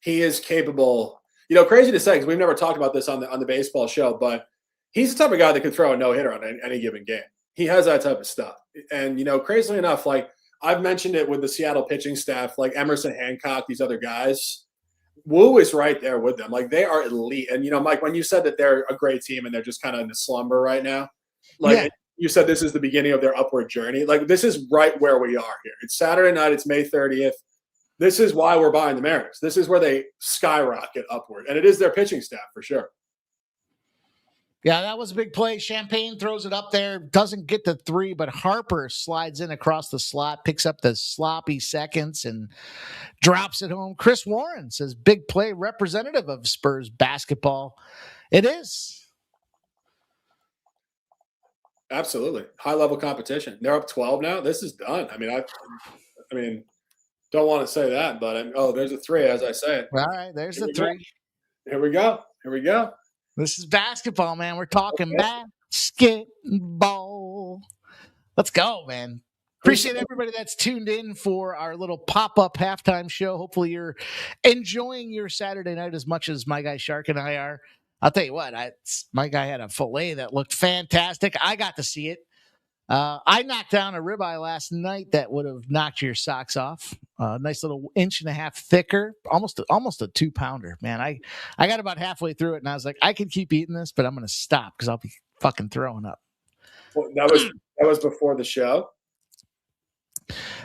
he is capable. Crazy to say, because we've never talked about this on the baseball show, but he's the type of guy that could throw a no-hitter on any given game. He has that type of stuff. And, crazily enough, like, I've mentioned it with the Seattle pitching staff, like Emerson Hancock, these other guys. Wu is right there with them. Like, they are elite. And, Mike, when you said that they're a great team and they're just kind of in a slumber right now, you said this is the beginning of their upward journey. Like, this is right where we are here. It's Saturday night. It's May 30th. This is why we're buying the Mariners. This is where they skyrocket upward. And it is their pitching staff for sure. Yeah, that was a big play. Champagne throws it up there, doesn't get the 3, but Harper slides in across the slot, picks up the sloppy seconds, and drops it home. Chris Warren says, big play, representative of Spurs basketball. It is. Absolutely. High-level competition. They're up 12 now. This is done. I mean, don't want to say that, but there's a 3 as I say it. All right, there's the 3. Here we go. This is basketball, man. We're talking basketball. Let's go, man. Appreciate everybody that's tuned in for our little pop-up halftime show. Hopefully you're enjoying your Saturday night as much as my guy Shark and I are. I'll tell you what, my guy had a filet that looked fantastic. I got to see it. I knocked down a ribeye last night that would have knocked your socks off. Nice little 1.5 inches thicker, almost a 2-pounder. Man, I got about halfway through it and I was like, I could keep eating this, but I'm going to stop because I'll be fucking throwing up. Well, that was before the show.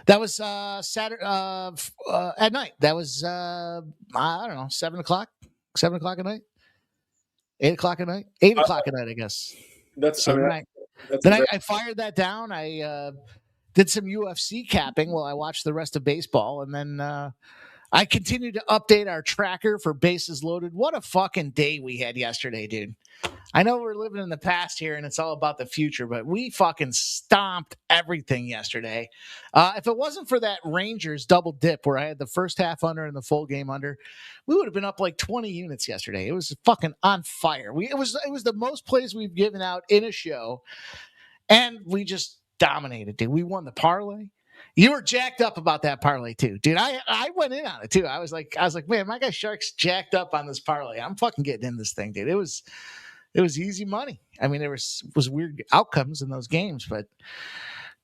That was Saturday at night. That was I don't know, 7 o'clock at night, 8 o'clock at night, 8 o'clock at night, I guess. That's so right. Then I fired that down. I did some UFC capping while I watched the rest of baseball, and then I continue to update our tracker for bases loaded. What a fucking day we had yesterday, dude. I know we're living in the past here and it's all about the future, but we fucking stomped everything yesterday. If it wasn't for that Rangers double dip where I had the first half under and the full game under, we would have been up like 20 units yesterday. It was fucking on fire. It was the most plays we've given out in a show, and we just dominated, dude. We won the parlay. You were jacked up about that parlay too, dude. I went in on it too. I was like, man, my guy Shark's jacked up on this parlay. I'm fucking getting in this thing, dude. It was easy money. I mean, there was weird outcomes in those games, but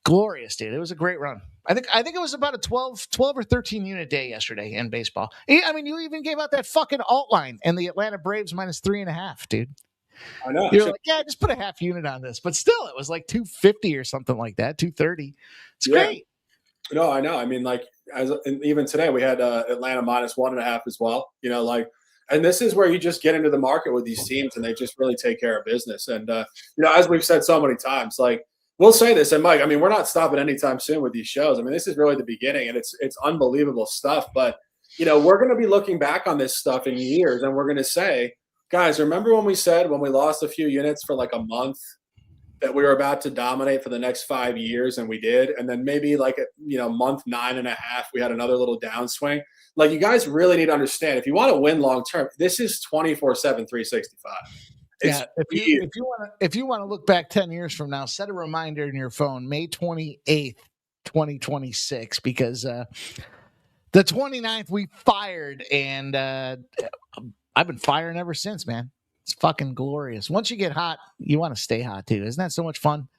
glorious, dude. It was a great run. I think it was about a 12 or 13 unit day yesterday in baseball. I mean, you even gave out that fucking alt line and the Atlanta Braves -3.5, dude. I know. You're like, yeah, just put a half unit on this, but still, it was like 250 or something like that, 230. It's great. No, I know. I mean, like, even today we had Atlanta -1.5 as well. You know, like, and this is where you just get into the market with these teams, and they just really take care of business. And you know, as we've said so many times, like, we'll say this, and Mike, I mean, we're not stopping anytime soon with these shows. I mean, this is really the beginning, and it's unbelievable stuff. But you know, we're going to be looking back on this stuff in years, and we're going to say, guys, remember when we said when we lost a few units for like a month that we were about to dominate for the next 5 years, and we did. And then maybe like, you know, month 9.5, we had another little downswing. Like, you guys really need to understand, if you want to win long-term, this is 24/7, 365. Yeah, if you want to look back 10 years from now, set a reminder in your phone, May 28th, 2026, because the 29th we fired, and I've been firing ever since, man. It's fucking glorious. Once you get hot, you want to stay hot too. Isn't that so much fun?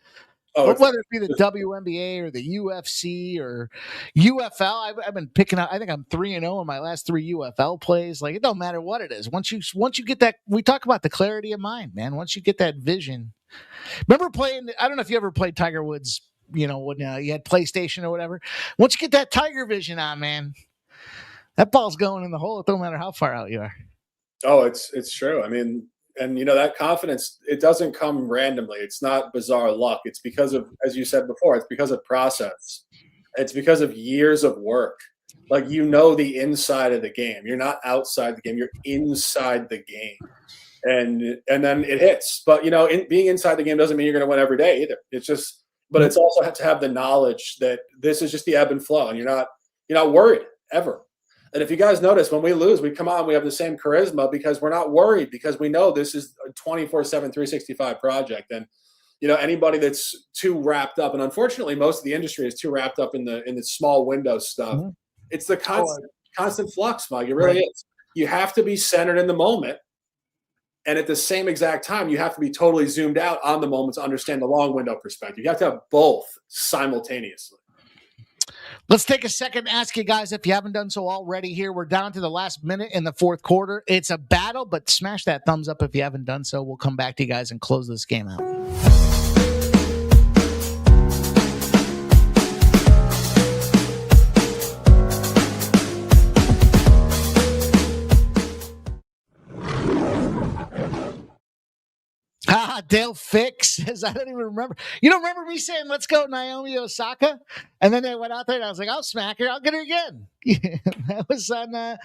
Oh, whether it be the WNBA or the UFC or UFL, I've been picking up. I think I'm 3-0 in my last 3 UFL plays. Like, it don't matter what it is. Once you get that, we talk about the clarity of mind, man. Once you get that vision. Remember playing? I don't know if you ever played Tiger Woods. You know, when you had PlayStation or whatever. Once you get that Tiger vision on, man, that ball's going in the hole. It don't matter how far out you are. Oh, it's true. I mean, and you know, that confidence, it doesn't come randomly. It's not bizarre luck. It's because of, as you said before, it's because of process. It's because of years of work. Like, you know, the inside of the game. You're not outside the game. You're inside the game. And then it hits. But, you know, being inside the game doesn't mean you're going to win every day either. It's just, but it's also have to have the knowledge that this is just the ebb and flow, and you're not worried ever. And if you guys notice, when we lose, we come on, we have the same charisma because we're not worried, because we know this is a 24/7, 365 project. And, you know, anybody that's too wrapped up, and unfortunately, most of the industry is too wrapped up in the small window stuff. Mm-hmm. It's the constant flux, Mike. It really is. You have to be centered in the moment. And at the same exact time, you have to be totally zoomed out on the moment to understand the long window perspective. You have to have both simultaneously. Let's take a second to ask you guys, if you haven't done so already here, we're down to the last minute in the fourth quarter. It's a battle, but smash that thumbs up if you haven't done so. We'll come back to you guys and close this game out. Dale Fix says, I don't even remember. You don't remember me saying, let's go Naomi Osaka? And then I went out there and I was like, I'll smack her. I'll get her again. That was on the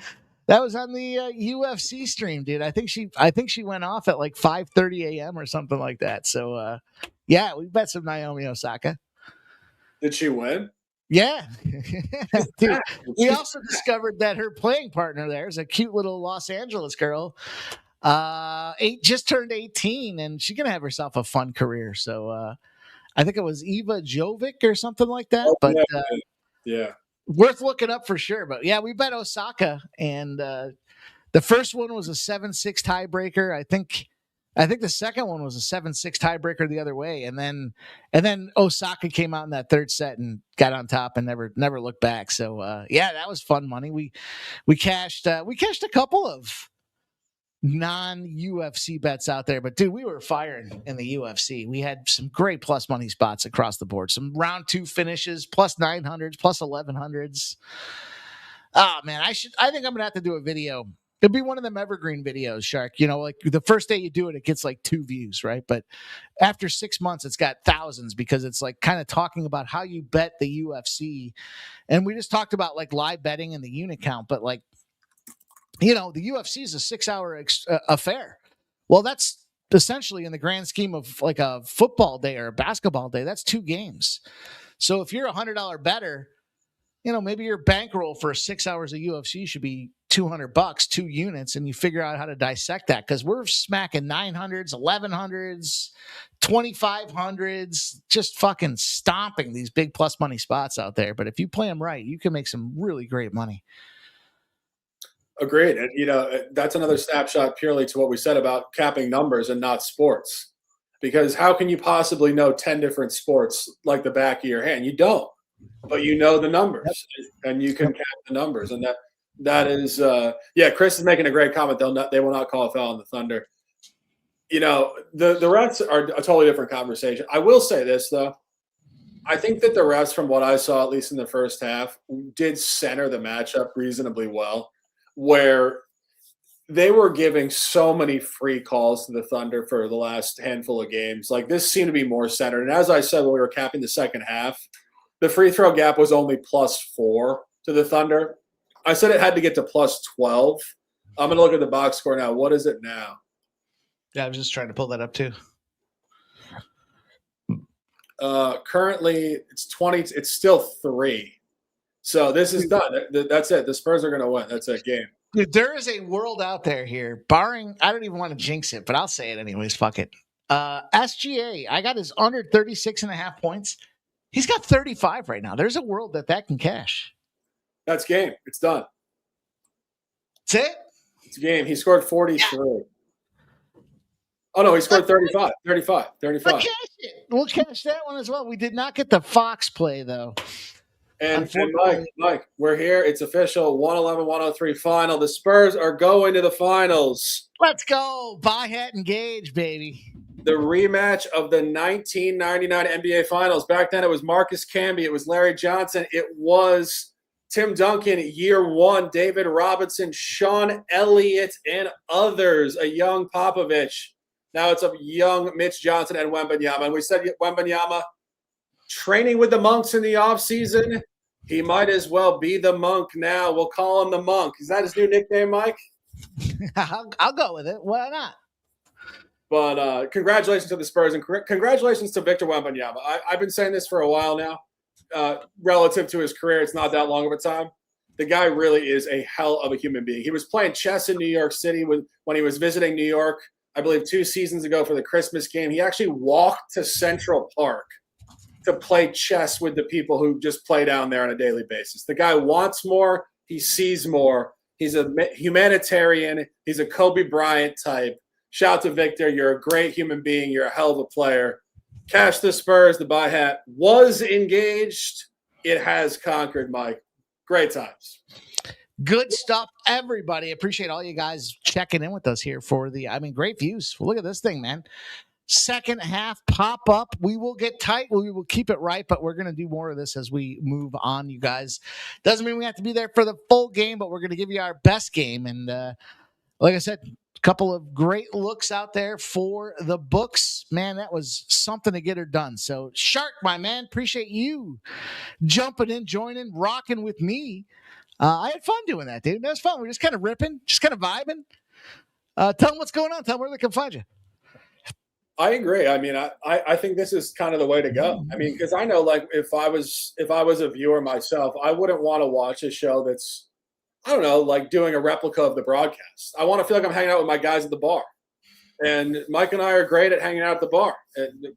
UFC stream, dude. I think she went off at like 5:30 a.m. or something like that. So, yeah, we bet some Naomi Osaka. Did she win? Yeah. Dude, we also discovered that her playing partner there is a cute little Los Angeles girl. Just turned 18, and she's gonna have herself a fun career. So I think it was Eva Jovic or something like that. Oh, but yeah, worth looking up for sure. But yeah, we bet Osaka, and the first one was a 7-6 tiebreaker. I think the second one was a 7-6 tiebreaker the other way, and then Osaka came out in that third set and got on top and never looked back. So yeah, that was fun money. We cashed a couple of non-UFC bets out there, but dude, we were firing in the UFC. We had some great plus money spots across the board. Some round 2 finishes, plus 900s, plus 1100s. Oh man, I think I'm gonna have to do a video It'd be one of them evergreen videos, Shark. You know, like the first day you do it, it gets like 2 views, right? But after 6 months, it's got thousands because it's like kind of talking about how you bet the UFC. And we just talked about like live betting and the unit count, but like, you know, the UFC is a 6-hour affair. Well, that's essentially in the grand scheme of like a football day or a basketball day, that's 2 games. So if you're a $100 bettor, you know, maybe your bankroll for 6 hours of UFC should be $200, 2 units, and you figure out how to dissect that because we're smacking 900s, 1100s, 2500s, just fucking stomping these big plus money spots out there. But if you play them right, you can make some really great money. Agreed. And, you know, that's another snapshot purely to what we said about capping numbers and not sports. Because how can you possibly know 10 different sports like the back of your hand? You don't. But you know the numbers, and you can count the numbers, and that is, Chris is making a great comment. They will not call a foul on the Thunder. You know, the refs are a totally different conversation. I will say this though, I think that the refs, from what I saw, at least in the first half, did center the matchup reasonably well, where they were giving so many free calls to the Thunder for the last handful of games. Like this seemed to be more centered, and as I said when we were capping the second half, the free throw gap was only +4 to the Thunder. I said it had to get to +12. I'm going to look at the box score now. What is it now? Yeah, I was just trying to pull that up too. Currently, it's 20. It's still 3. So this is done. That's it. The Spurs are going to win. That's a game. Dude, there is a world out there here, barring, I don't even want to jinx it, but I'll say it anyways. Fuck it. SGA, I got his under 36.5 points. He's got 35 right now. There's a world that can cash. That's game. It's done. That's it? It's a game. He scored 43. Yeah. Oh, no, he scored 35. 35. We'll cash it. We'll cash that one as well. We did not get the Fox play, though. And Mike, we're here. It's official. 111-103 final. The Spurs are going to the finals. Let's go. Buy, hat, engage, baby. The rematch of the 1999 NBA Finals. Back then, it was Marcus Camby. It was Larry Johnson. It was Tim Duncan, year 1, David Robinson, Sean Elliott, and others. A young Popovich. Now it's a young Mitch Johnson and Wembanyama. And we said Wembanyama training with the Monks in the offseason. He might as well be the Monk now. We'll call him the Monk. Is that his new nickname, Mike? I'll go with it. Why not? But congratulations to the Spurs, and congratulations to Victor Wembanyama. I've been saying this for a while now. Relative to his career, it's not that long of a time. The guy really is a hell of a human being. He was playing chess in New York City when he was visiting New York, I believe 2 seasons ago for the Christmas game. He actually walked to Central Park to play chess with the people who just play down there on a daily basis. The guy wants more. He sees more. He's a humanitarian. He's a Kobe Bryant type. Shout out to Victor. You're a great human being. You're a hell of a player. Cash the Spurs. The buy hat was engaged. It has conquered, Mike. Great times. Good stuff, everybody. Appreciate all you guys checking in with us here for great views. Look at this thing, man. Second half pop up. We will get tight. We will keep it right, but we're going to do more of this as we move on, you guys. Doesn't mean we have to be there for the full game, but we're going to give you our best game. And like I said, a couple of great looks out there for the books. Man, that was something to get her done. So, Shark, my man, appreciate you jumping in, joining, rocking with me. I had fun doing that, dude. That was fun. We're just kind of ripping, just kind of vibing. Tell them what's going on. Tell them where they can find you. I agree. I mean, I think this is kind of the way to go. I mean, because I know, like, if I was a viewer myself, I wouldn't want to watch a show that's, I don't know, like doing a replica of the broadcast. I want to feel like I'm hanging out with my guys at the bar. And Mike and I are great at hanging out at the bar. And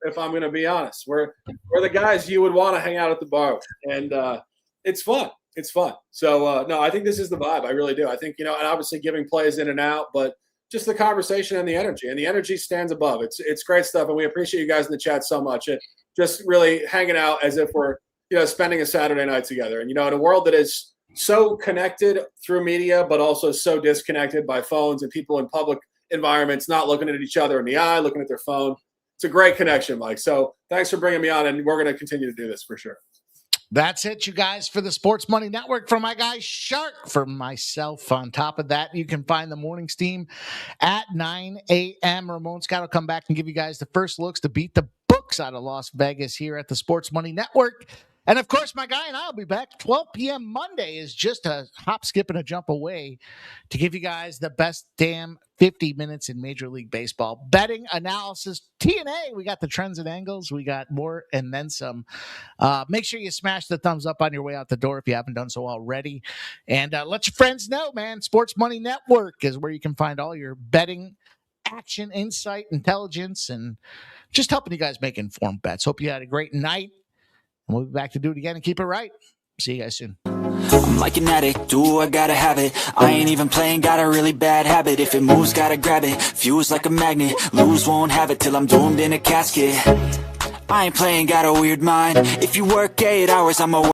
if I'm going to be honest, we're the guys you would want to hang out at the bar with. And it's fun. It's fun. So, no, I think this is the vibe. I really do. I think, and obviously giving plays in and out, but just the conversation and the energy stands above. It's great stuff. And we appreciate you guys in the chat so much. It just really hanging out as if we're, spending a Saturday night together. And, in a world that is so connected through media, but also so disconnected by phones and people in public environments, not looking at each other in the eye, looking at their phone. It's a great connection, Mike. So thanks for bringing me on. And we're going to continue to do this for sure. That's it, you guys, for the Sports Money Network. For my guy Shark, for myself, on top of that, you can find the morning steam at 9 a.m. Ramon Scott will come back and give you guys the first looks to beat the books out of Las Vegas here at the Sports Money Network. And, of course, my guy and I will be back 12 p.m. Monday is just a hop, skip, and a jump away to give you guys the best damn 50 minutes in Major League Baseball. Betting, analysis, TNA. We got the trends and angles. We got more and then some. Make sure you smash the thumbs up on your way out the door if you haven't done so already. And let your friends know, man. Sports Money Network is where you can find all your betting action, insight, intelligence, and just helping you guys make informed bets. Hope you had a great night. And we'll be back to do it again and keep it right. See you guys soon. I'm like an addict, do I gotta have it. I ain't even playing, got a really bad habit. If it moves, gotta grab it, fuse like a magnet. Lose, won't have it till I'm doomed in a casket. I ain't playing, got a weird mind. If you work 8 hours, I'm a